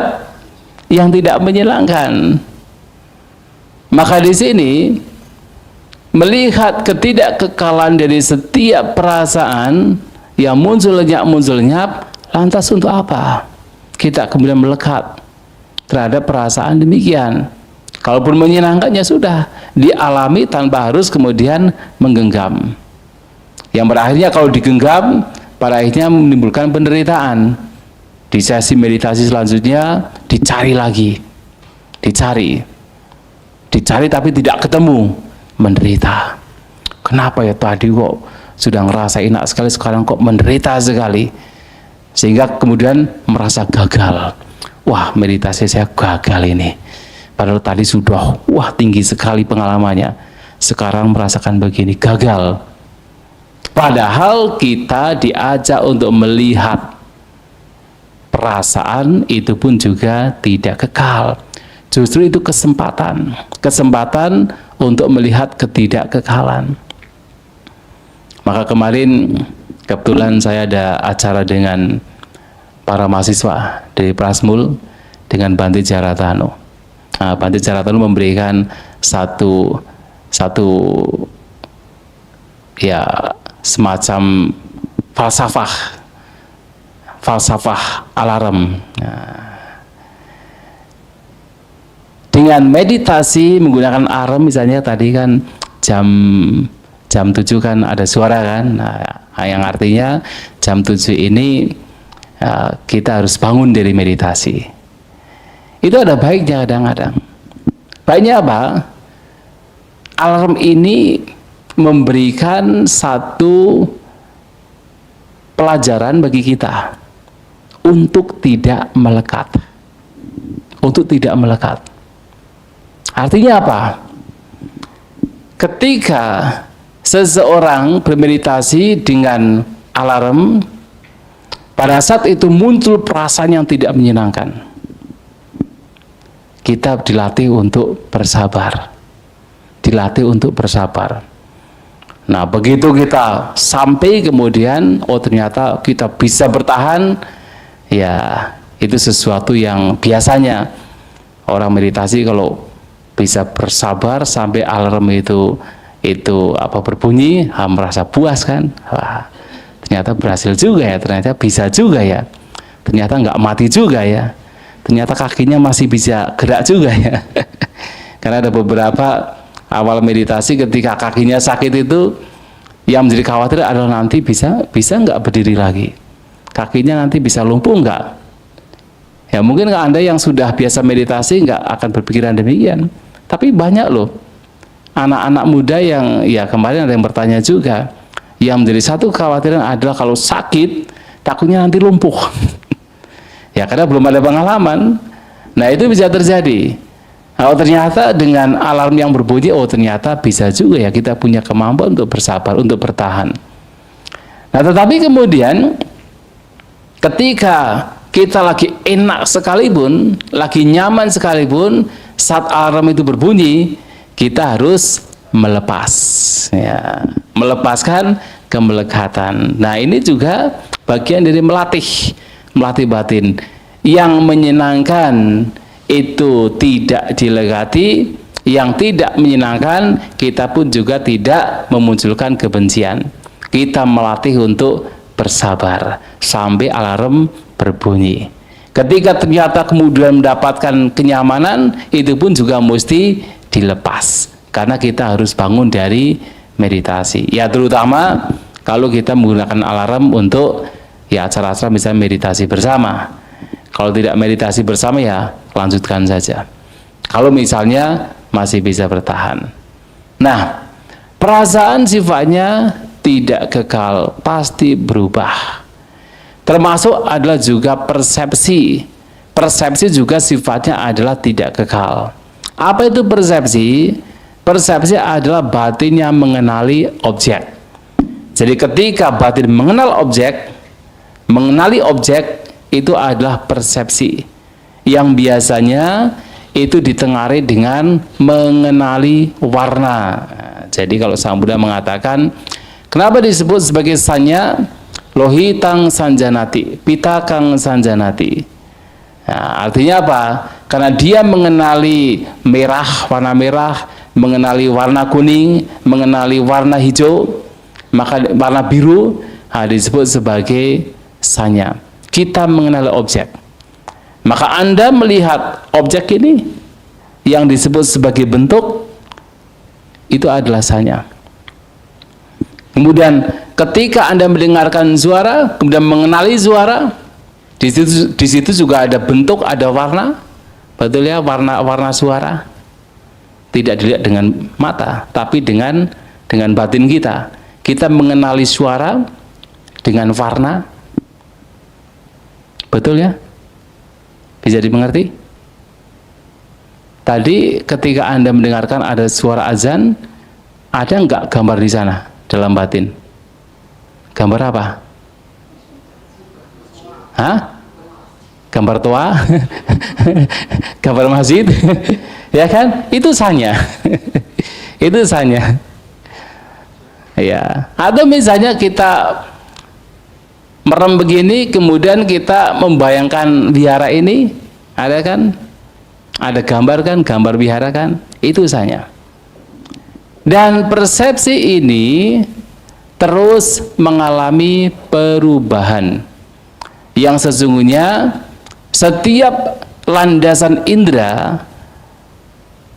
yang tidak menyenangkan. Maka di sini melihat ketidakkekalan dari setiap perasaan yang muncul lenyap, lantas untuk apa kita kemudian melekat terhadap perasaan demikian? Kalaupun menyenangkannya sudah dialami tanpa harus kemudian menggenggam. Yang berakhirnya kalau digenggam, pada akhirnya menimbulkan penderitaan. Di sesi meditasi selanjutnya dicari lagi, dicari tapi tidak ketemu, menderita. Kenapa ya tadi kok sudah ngerasa enak sekali, sekarang kok menderita sekali? Sehingga kemudian merasa gagal. Wah, meditasi saya gagal ini. Padahal tadi sudah tinggi sekali pengalamannya. Sekarang merasakan begini, gagal. Padahal kita diajak untuk melihat perasaan itu pun juga tidak kekal. Justru itu kesempatan untuk melihat ketidakkekalan. Maka kemarin kebetulan saya ada acara dengan para mahasiswa dari Prasmul dengan Bante Jaratano. Nah, Bante Jaratano memberikan satu ya semacam falsafah alarm. Nah, dengan meditasi menggunakan alarm, misalnya tadi kan jam 7 kan ada suara kan, nah, yang artinya jam 7 ini kita harus bangun dari meditasi. Itu ada baiknya kadang-kadang. Baiknya apa? Alarm ini memberikan satu pelajaran bagi kita untuk tidak melekat. Untuk tidak melekat. Artinya apa? Ketika seseorang bermeditasi dengan alarm, pada saat itu muncul perasaan yang tidak menyenangkan, kita dilatih untuk bersabar. Dilatih untuk bersabar. Nah, begitu kita sampai kemudian, oh ternyata kita bisa bertahan, ya itu sesuatu yang biasanya orang meditasi kalau bisa bersabar sampai alarm itu berbunyi, merasa puas kan? Wah, ternyata berhasil juga ya, ternyata bisa juga ya, ternyata nggak mati juga ya, ternyata kakinya masih bisa gerak juga ya. Karena ada beberapa awal meditasi ketika kakinya sakit itu, yang menjadi khawatir adalah nanti bisa nggak berdiri lagi, kakinya nanti bisa lumpuh nggak. Ya mungkin Anda yang sudah biasa meditasi nggak akan berpikiran demikian, tapi banyak loh anak-anak muda yang, ya kemarin ada yang bertanya juga, yang menjadi satu kekhawatiran adalah kalau sakit takutnya nanti lumpuh. Ya karena belum ada pengalaman. Nah itu bisa terjadi. Oh ternyata dengan alarm yang berbunyi, oh ternyata bisa juga ya kita punya kemampuan untuk bersabar, untuk bertahan. Nah tetapi kemudian ketika kita lagi enak sekalipun, lagi nyaman sekalipun, saat alarm itu berbunyi, kita harus melepas, ya, melepaskan kemelekatan. Nah ini juga bagian dari melatih batin. Yang menyenangkan itu tidak dilegati, yang tidak menyenangkan kita pun juga tidak memunculkan kebencian. Kita melatih untuk bersabar sampai alarm berbunyi. Ketika ternyata kemudian mendapatkan kenyamanan, itu pun juga mesti dilepas, karena kita harus bangun dari meditasi. Ya terutama kalau kita menggunakan alarm untuk ya acara-acara misalnya meditasi bersama. Kalau tidak meditasi bersama ya lanjutkan saja. Kalau misalnya masih bisa bertahan. Nah, perasaan sifatnya tidak kekal, pasti berubah. Termasuk adalah juga persepsi. Persepsi juga sifatnya adalah tidak kekal. Apa itu persepsi? Persepsi adalah batin yang mengenali objek. Jadi ketika batin mengenali objek itu adalah persepsi yang biasanya itu ditengarai dengan mengenali warna. Jadi kalau Sang Buddha mengatakan, kenapa disebut sebagai sanya? Lohitang sanjanati, pitakang sanjanati. Nah, artinya apa? Karena dia mengenali merah, warna merah, mengenali warna kuning, mengenali warna hijau, maka warna biru disebut sebagai sanya. Kita mengenali objek. Maka Anda melihat objek ini yang disebut sebagai bentuk, itu adalah sanya. Kemudian ketika Anda mendengarkan suara, kemudian mengenali suara, di situ juga ada bentuk, ada warna. Betul ya, warna suara. Tidak dilihat dengan mata, tapi dengan batin kita. Kita mengenali suara dengan warna. Betul ya? Bisa dimengerti? Tadi ketika Anda mendengarkan ada suara azan, ada enggak gambar di sana dalam batin? Gambar apa? Hah? Gambar toa? Gambar masjid? Ya kan? Itu sanya. Itu sanya. Ya. Atau misalnya kita merem begini, kemudian kita membayangkan wihara ini, ada kan? Ada gambar kan, gambar wihara kan? Itu sanya. Dan persepsi ini terus mengalami perubahan. Yang sesungguhnya setiap landasan indera,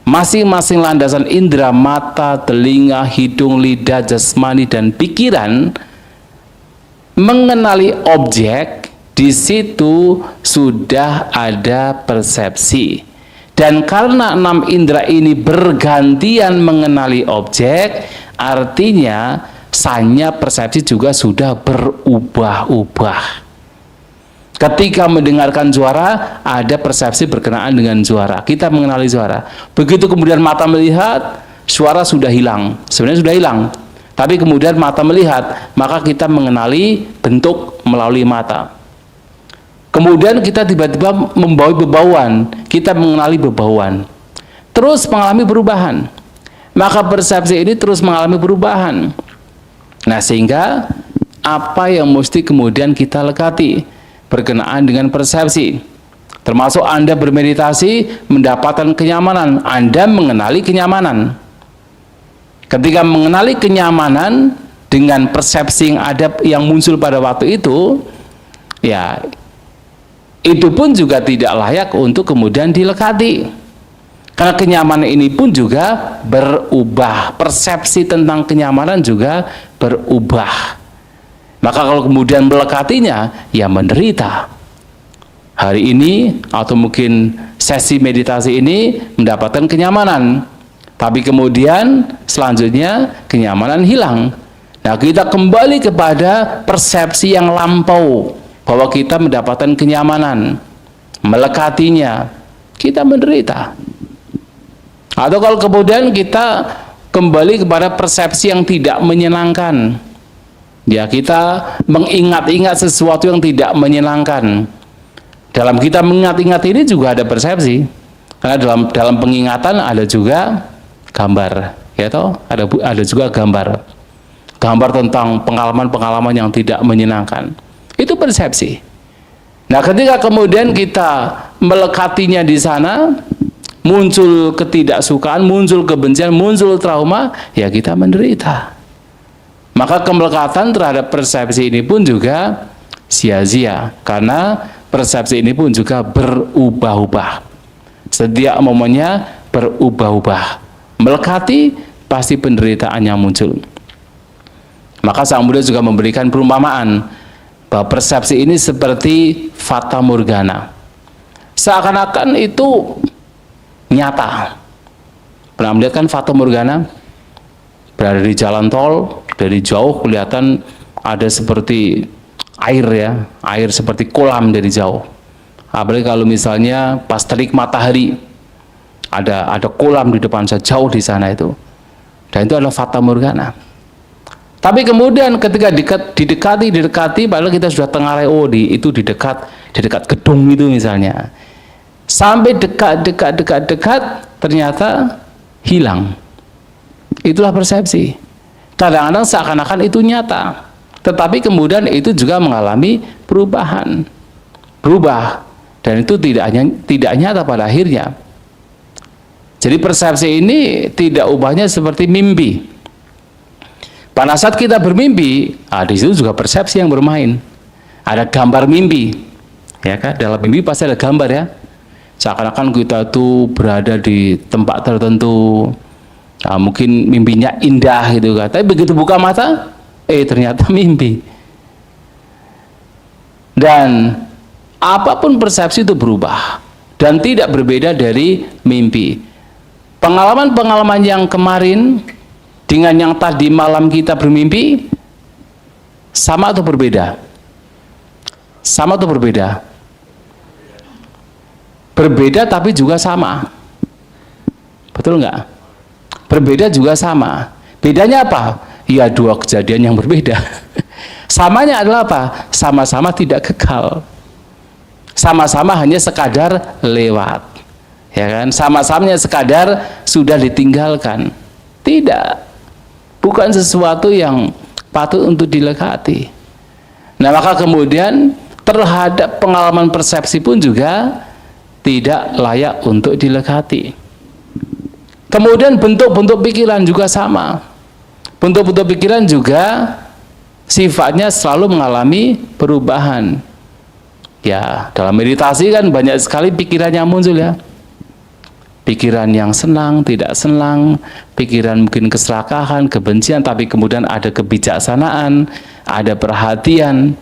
masing-masing landasan indera, mata, telinga, hidung, lidah, jasmani, dan pikiran, mengenali objek, di situ sudah ada persepsi. Dan karena 6 indera ini bergantian mengenali objek, artinya sanya persepsi juga sudah berubah-ubah. Ketika mendengarkan suara, ada persepsi berkenaan dengan suara. Kita mengenali suara. Begitu kemudian mata melihat, suara sudah hilang. Sebenarnya sudah hilang. Tapi kemudian mata melihat, maka kita mengenali bentuk melalui mata. Kemudian kita tiba-tiba membawa bebauan, kita mengenali bebauan, terus mengalami perubahan. Maka persepsi ini terus mengalami perubahan. Nah, sehingga apa yang mesti kemudian kita lekati berkenaan dengan persepsi. Termasuk Anda bermeditasi, mendapatkan kenyamanan, Anda mengenali kenyamanan. Ketika mengenali kenyamanan dengan persepsi yang ada, yang muncul pada waktu itu, ya itu pun juga tidak layak untuk kemudian dilekati. Karena kenyamanan ini pun juga berubah, persepsi tentang kenyamanan juga berubah. Maka kalau kemudian melekatinya, ya menderita. Hari ini atau mungkin sesi meditasi ini mendapatkan kenyamanan, tapi kemudian selanjutnya kenyamanan hilang. Nah, kita kembali kepada persepsi yang lampau bahwa kita mendapatkan kenyamanan, melekatinya, kita menderita. Atau kalau kemudian kita kembali kepada persepsi yang tidak menyenangkan, ya kita mengingat-ingat sesuatu yang tidak menyenangkan. Dalam kita mengingat-ingat ini juga ada persepsi, karena dalam pengingatan ada juga gambar, ya toh, ada juga gambar tentang pengalaman-pengalaman yang tidak menyenangkan. Itu persepsi. Nah, ketika kemudian kita melekatinya di sana, muncul ketidaksukaan, muncul kebencian, muncul trauma, ya kita menderita. Maka kemelekatan terhadap persepsi ini pun juga sia-sia, karena persepsi ini pun juga berubah-ubah. Setiap momennya berubah-ubah. Melekati, pasti penderitaan yang muncul. Maka Sang Buddha juga memberikan perumpamaan bahwa persepsi ini seperti fata morgana. Seakan-akan itu nyata. Pernah melihat kan fata morgana? Berada di jalan tol, dari jauh kelihatan ada seperti air, ya, air seperti kolam dari jauh. Apalagi kalau misalnya pas terik matahari, ada kolam di depan saya, jauh di sana itu. Dan itu adalah fata morgana. Tapi kemudian ketika didekati, padahal kita sudah tengarai, oh itu di dekat gedung itu misalnya. Sampai dekat, ternyata hilang. Itulah persepsi. Kadang-kadang seakan-akan itu nyata, tetapi kemudian itu juga mengalami berubah, dan itu tidak nyata pada akhirnya. Jadi persepsi ini tidak ubahnya seperti mimpi. Pada saat kita bermimpi, di situ juga persepsi yang bermain. Ada gambar mimpi, ya kan? Dalam mimpi pasti ada gambar, ya. Seakan-akan kita tuh berada di tempat tertentu, mungkin mimpinya indah gitu kan. Tapi begitu buka mata, ternyata mimpi. Dan apapun persepsi itu berubah dan tidak berbeda dari mimpi. Pengalaman-pengalaman yang kemarin dengan yang tadi malam kita bermimpi sama atau berbeda? Sama atau berbeda? Berbeda tapi juga sama. Betul nggak? Berbeda juga sama. Bedanya apa? Ya, dua kejadian yang berbeda. Samanya adalah apa? Sama-sama tidak kekal. Sama-sama hanya sekadar lewat. Ya kan? Sama-samanya sekadar sudah ditinggalkan. Tidak. Bukan sesuatu yang patut untuk dilekati. Nah, maka kemudian terhadap pengalaman persepsi pun juga tidak layak untuk dilekati. Kemudian bentuk-bentuk pikiran juga sama. Bentuk-bentuk pikiran juga sifatnya selalu mengalami perubahan. Ya, dalam meditasi kan banyak sekali pikiran yang muncul, ya. Pikiran yang senang, tidak senang, pikiran mungkin keserakahan, kebencian, tapi kemudian ada kebijaksanaan, ada perhatian.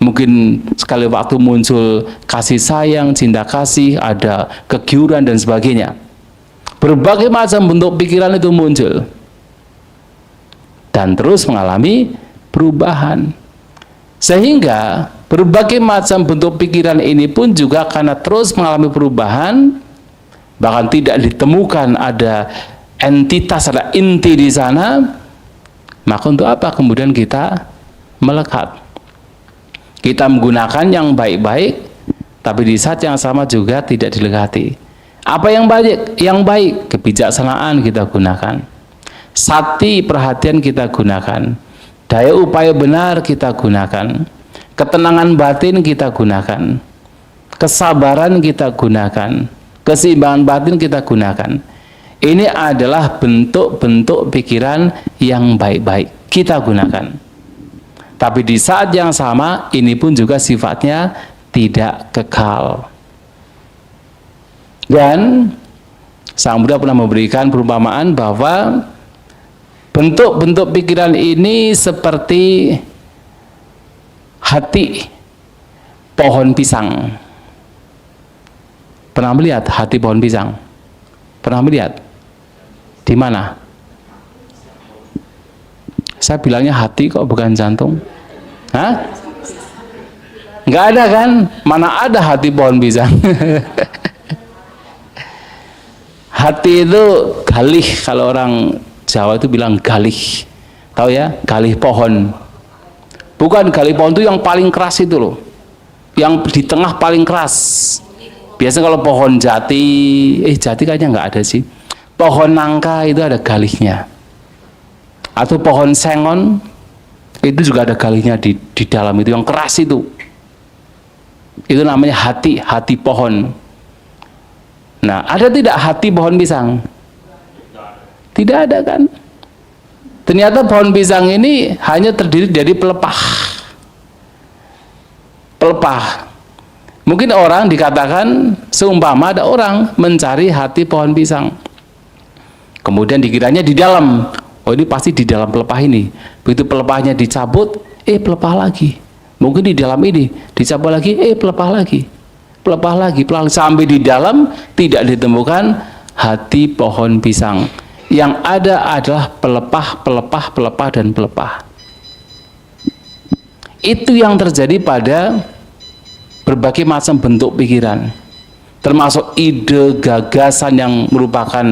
Mungkin sekali waktu muncul kasih sayang, cinta kasih, ada kegiuran dan sebagainya. Berbagai macam bentuk pikiran itu muncul dan terus mengalami perubahan. Sehingga berbagai macam bentuk pikiran ini pun juga karena terus mengalami perubahan, bahkan tidak ditemukan ada entitas, ada inti di sana, maka untuk apa kemudian kita melekat? Kita menggunakan yang baik-baik tapi di saat yang sama juga tidak dilekati. Apa yang baik? Yang baik, kebijaksanaan kita gunakan, sati perhatian kita gunakan, daya upaya benar kita gunakan, ketenangan batin kita gunakan, kesabaran kita gunakan, keseimbangan batin kita gunakan. Ini adalah bentuk-bentuk pikiran yang baik-baik kita gunakan. Tapi di saat yang sama, ini pun juga sifatnya tidak kekal. Dan Sang Buddha pernah memberikan perumpamaan bahwa bentuk-bentuk pikiran ini seperti hati pohon pisang. Pernah melihat hati pohon pisang? Pernah melihat? Di mana? Saya bilangnya hati kok bukan jantung. Hah? Nggak ada kan? Mana ada hati pohon pisang? Hati itu galih, kalau orang Jawa itu bilang galih. Tahu ya? Galih pohon. Bukan galih pohon itu yang paling keras itu loh. Yang di tengah paling keras. Biasanya kalau pohon jati, jati kayaknya nggak ada sih. Pohon nangka itu ada galihnya. Atau pohon sengon itu juga ada galihnya di dalam itu, yang keras itu. Itu namanya hati pohon. Nah, ada tidak hati pohon pisang? Tidak ada kan? Ternyata pohon pisang ini hanya terdiri dari pelepah. Pelepah. Mungkin orang dikatakan, seumpama ada orang mencari hati pohon pisang. Kemudian dikiranya di dalam. Oh, ini pasti di dalam pelepah ini. Begitu pelepahnya dicabut, pelepah lagi. Mungkin di dalam ini dicabut lagi, pelepah lagi. Pelepah lagi, sampai di dalam tidak ditemukan hati pohon pisang. Yang ada adalah pelepah, dan pelepah. Itu yang terjadi pada berbagai macam bentuk pikiran, termasuk ide, gagasan yang merupakan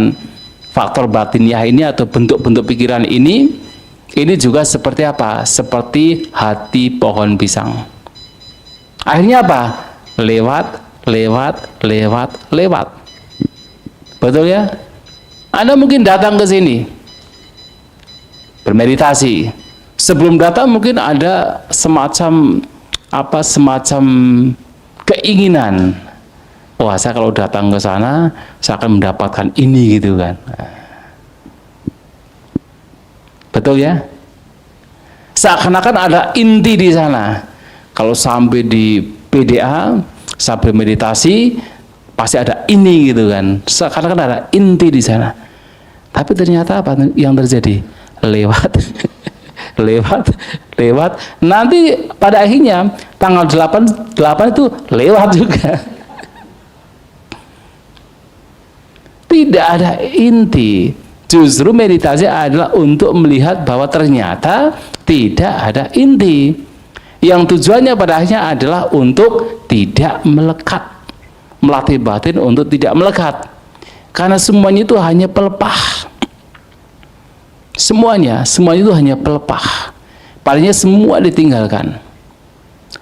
faktor batiniah ini atau bentuk-bentuk pikiran ini juga seperti apa? Seperti hati pohon pisang. Akhirnya apa? Lewat. Betul ya? Anda mungkin datang ke sini bermeditasi. Sebelum datang mungkin ada semacam keinginan. Wah, saya kalau datang ke sana saya akan mendapatkan ini gitu kan. Betul ya? Seakan-akan ada inti di sana. Kalau sampai di PDA sampai meditasi pasti ada ini gitu kan, seakan-akan ada inti di sana. Tapi ternyata apa yang terjadi? Lewat nanti pada akhirnya tanggal 8 itu lewat juga. Tidak ada inti. Justru meditasi adalah untuk melihat bahwa ternyata tidak ada inti. Yang tujuannya pada akhirnya adalah untuk tidak melekat, melatih batin untuk tidak melekat, karena semuanya itu hanya pelepah. Semuanya itu hanya pelepah. Palingnya semua ditinggalkan.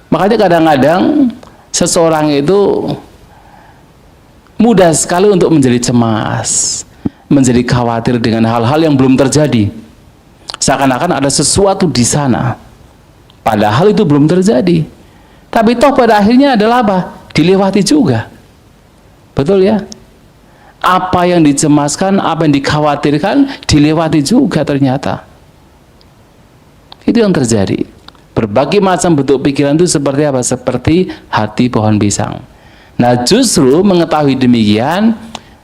Makanya kadang-kadang seseorang itu mudah sekali untuk menjadi cemas, menjadi khawatir dengan hal-hal yang belum terjadi. Seakan-akan ada sesuatu di sana, padahal itu belum terjadi. Tapi toh pada akhirnya adalah apa? Dilewati juga. Betul ya? Apa yang dicemaskan, apa yang dikhawatirkan, dilewati juga ternyata. Itu yang terjadi. Berbagai macam bentuk pikiran itu seperti apa? Seperti hati pohon pisang. Nah, justru mengetahui demikian,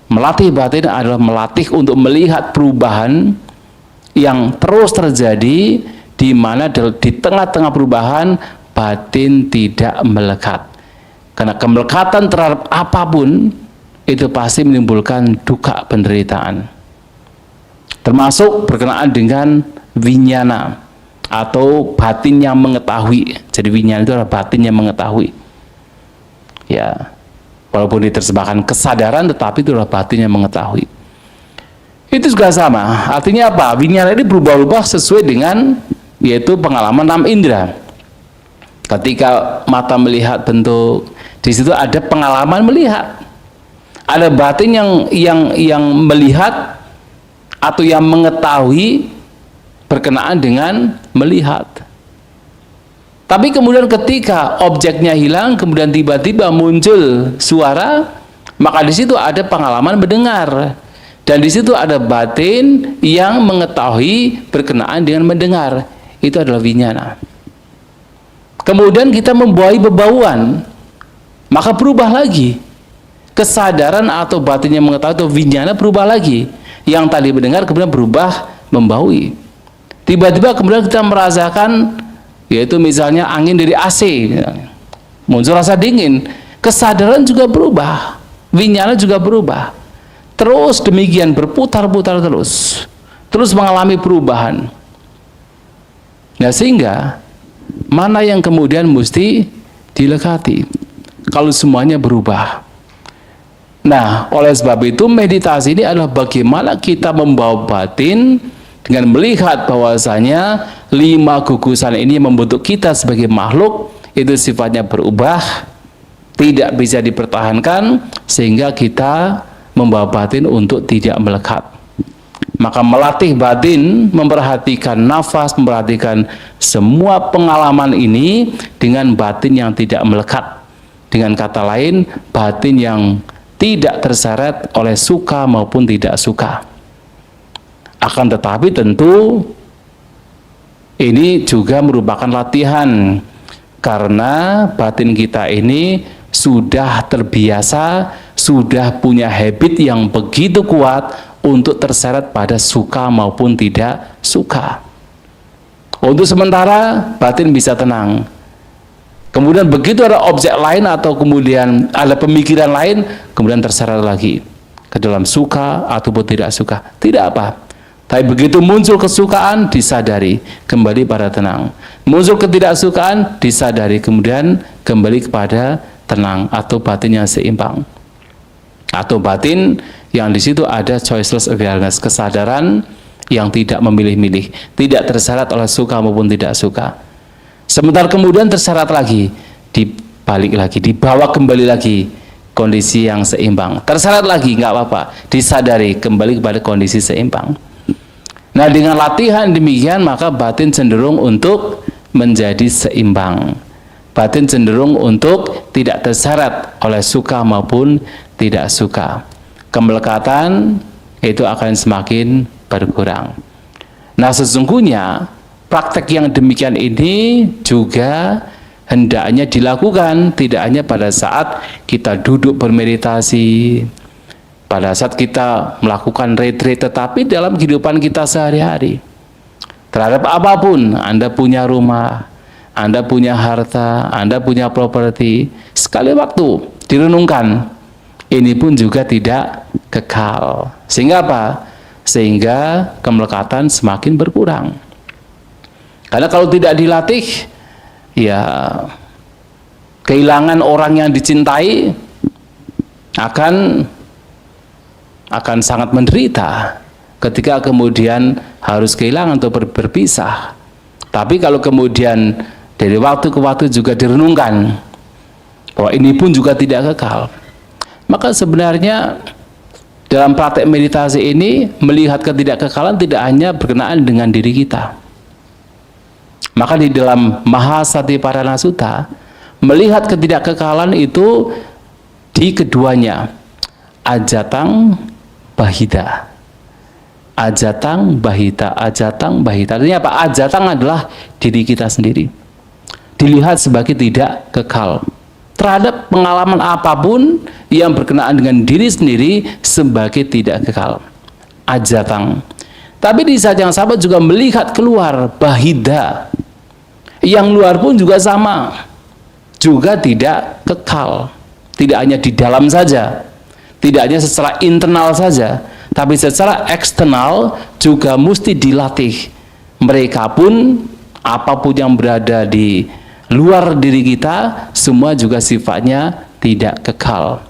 melatih batin adalah melatih untuk melihat perubahan yang terus terjadi, di mana di tengah-tengah perubahan batin tidak melekat. Karena kemelekatan terhadap apapun itu pasti menimbulkan duka penderitaan. Termasuk berkenaan dengan winyana atau batin yang mengetahui. Jadi winyana itu adalah batin yang mengetahui. Ya, walaupun diterjemahkan kesadaran, tetapi itu adalah batin yang mengetahui. Itu juga sama. Artinya apa? Winyana ini berubah-ubah sesuai dengan yaitu pengalaman 6 indera. Ketika mata melihat bentuk, Di situ ada pengalaman melihat. Ada batin yang melihat atau yang mengetahui berkenaan dengan melihat. Tapi kemudian ketika objeknya hilang, kemudian tiba-tiba muncul suara, maka di situ ada pengalaman mendengar. Dan di situ ada batin yang mengetahui berkenaan dengan mendengar. Itu adalah winyana. Kemudian kita membuai bebauan, maka berubah lagi. Kesadaran atau batin yang mengetahui atau winyana berubah lagi. Yang tadi mendengar kemudian berubah membaui. Tiba-tiba kemudian kita merasakan, yaitu misalnya angin dari AC, muncul rasa dingin, kesadaran juga berubah, winyana juga berubah. Terus demikian berputar-putar terus mengalami perubahan. Nah, sehingga mana yang kemudian mesti dilekati kalau semuanya berubah. Nah, oleh sebab itu meditasi ini adalah bagaimana kita membawa batin dengan melihat bahwasanya 5 gugusan ini membentuk kita sebagai makhluk, itu sifatnya berubah, tidak bisa dipertahankan, sehingga kita membawa batin untuk tidak melekat. Maka melatih batin, memperhatikan nafas, memperhatikan semua pengalaman ini dengan batin yang tidak melekat. Dengan kata lain, batin yang tidak terseret oleh suka maupun tidak suka. Akan tetapi tentu ini juga merupakan latihan, karena batin kita ini sudah terbiasa, sudah punya habit yang begitu kuat untuk terseret pada suka maupun tidak suka. Untuk sementara batin bisa tenang. Kemudian begitu ada objek lain atau kemudian ada pemikiran lain, kemudian terseret lagi ke dalam suka ataupun tidak suka. Tidak apa. Tapi begitu muncul kesukaan, disadari, kembali pada tenang. Muncul ketidaksukaan, disadari, kemudian kembali kepada tenang atau batin yang seimbang. Atau batin yang di situ ada choiceless awareness, kesadaran yang tidak memilih-milih, tidak terseret oleh suka maupun tidak suka. Sebentar kemudian terseret lagi, dibalik lagi, dibawa kembali lagi kondisi yang seimbang. Terseret lagi, nggak apa-apa, disadari, kembali kepada kondisi seimbang. Nah, dengan latihan demikian maka batin cenderung untuk menjadi seimbang. Batin cenderung untuk tidak terseret oleh suka maupun tidak suka. Kemelekatan itu akan semakin berkurang. Nah, sesungguhnya praktek yang demikian ini juga hendaknya dilakukan tidak hanya pada saat kita duduk bermeditasi, pada saat kita melakukan retreat, tetapi dalam kehidupan kita sehari-hari. Terhadap apapun, Anda punya rumah, Anda punya harta, Anda punya properti, sekali waktu direnungkan, ini pun juga tidak kekal. Sehingga apa? Sehingga kemelekatan semakin berkurang. Karena kalau tidak dilatih, ya kehilangan orang yang dicintai akan sangat menderita ketika kemudian harus kehilangan atau berpisah. Tapi kalau kemudian dari waktu ke waktu juga direnungkan bahwa ini pun juga tidak kekal, maka sebenarnya dalam praktek meditasi ini melihat ketidakkekalan tidak hanya berkenaan dengan diri kita. Maka di dalam Mahasatiparana Sutta melihat ketidakkekalan itu di keduanya, ajatang bahita, ajatang bahita, ajatang bahita. Artinya apa? Ajatang adalah diri kita sendiri, dilihat sebagai tidak kekal. Terhadap pengalaman apapun yang berkenaan dengan diri sendiri sebagai tidak kekal, ajatang. Tapi di saat yang sama juga melihat keluar, bahida, yang luar pun juga sama, juga tidak kekal. Tidak hanya di dalam saja, tidak hanya secara internal saja, tapi secara eksternal juga mesti dilatih. Mereka pun, apapun yang berada di luar diri kita, semua juga sifatnya tidak kekal.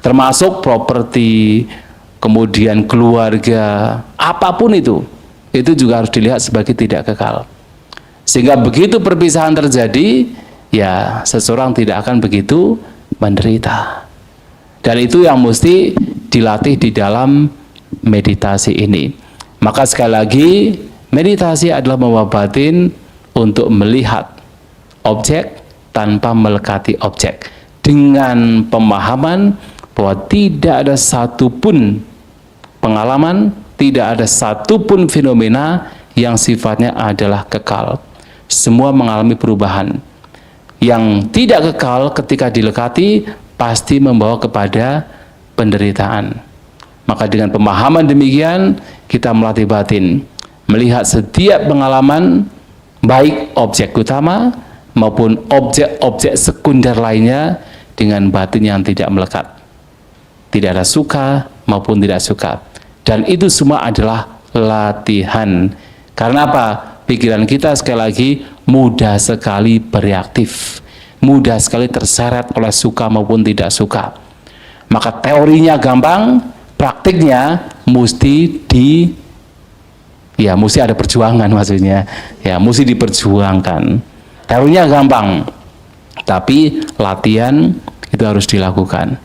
Termasuk properti, kemudian keluarga, apapun itu juga harus dilihat sebagai tidak kekal. Sehingga begitu perpisahan terjadi, ya seseorang tidak akan begitu menderita. Dan itu yang mesti dilatih di dalam meditasi ini. Maka sekali lagi, meditasi adalah membawa batin untuk melihat objek tanpa melekati objek, dengan pemahaman bahwa tidak ada satupun pengalaman, tidak ada satupun fenomena yang sifatnya adalah kekal. Semua mengalami perubahan. Yang tidak kekal ketika dilekati pasti membawa kepada penderitaan. Maka dengan pemahaman demikian, kita melatih batin, melihat setiap pengalaman, baik objek utama maupun objek-objek sekunder lainnya, dengan batin yang tidak melekat. Tidak ada suka maupun tidak suka. Dan itu semua adalah latihan. Karena apa? Pikiran kita sekali lagi mudah sekali bereaktif, mudah sekali terseret oleh suka maupun tidak suka. Maka teorinya gampang, praktiknya mesti mesti ada perjuangan maksudnya. Ya, mesti diperjuangkan. Teorinya gampang, tapi latihan itu harus dilakukan.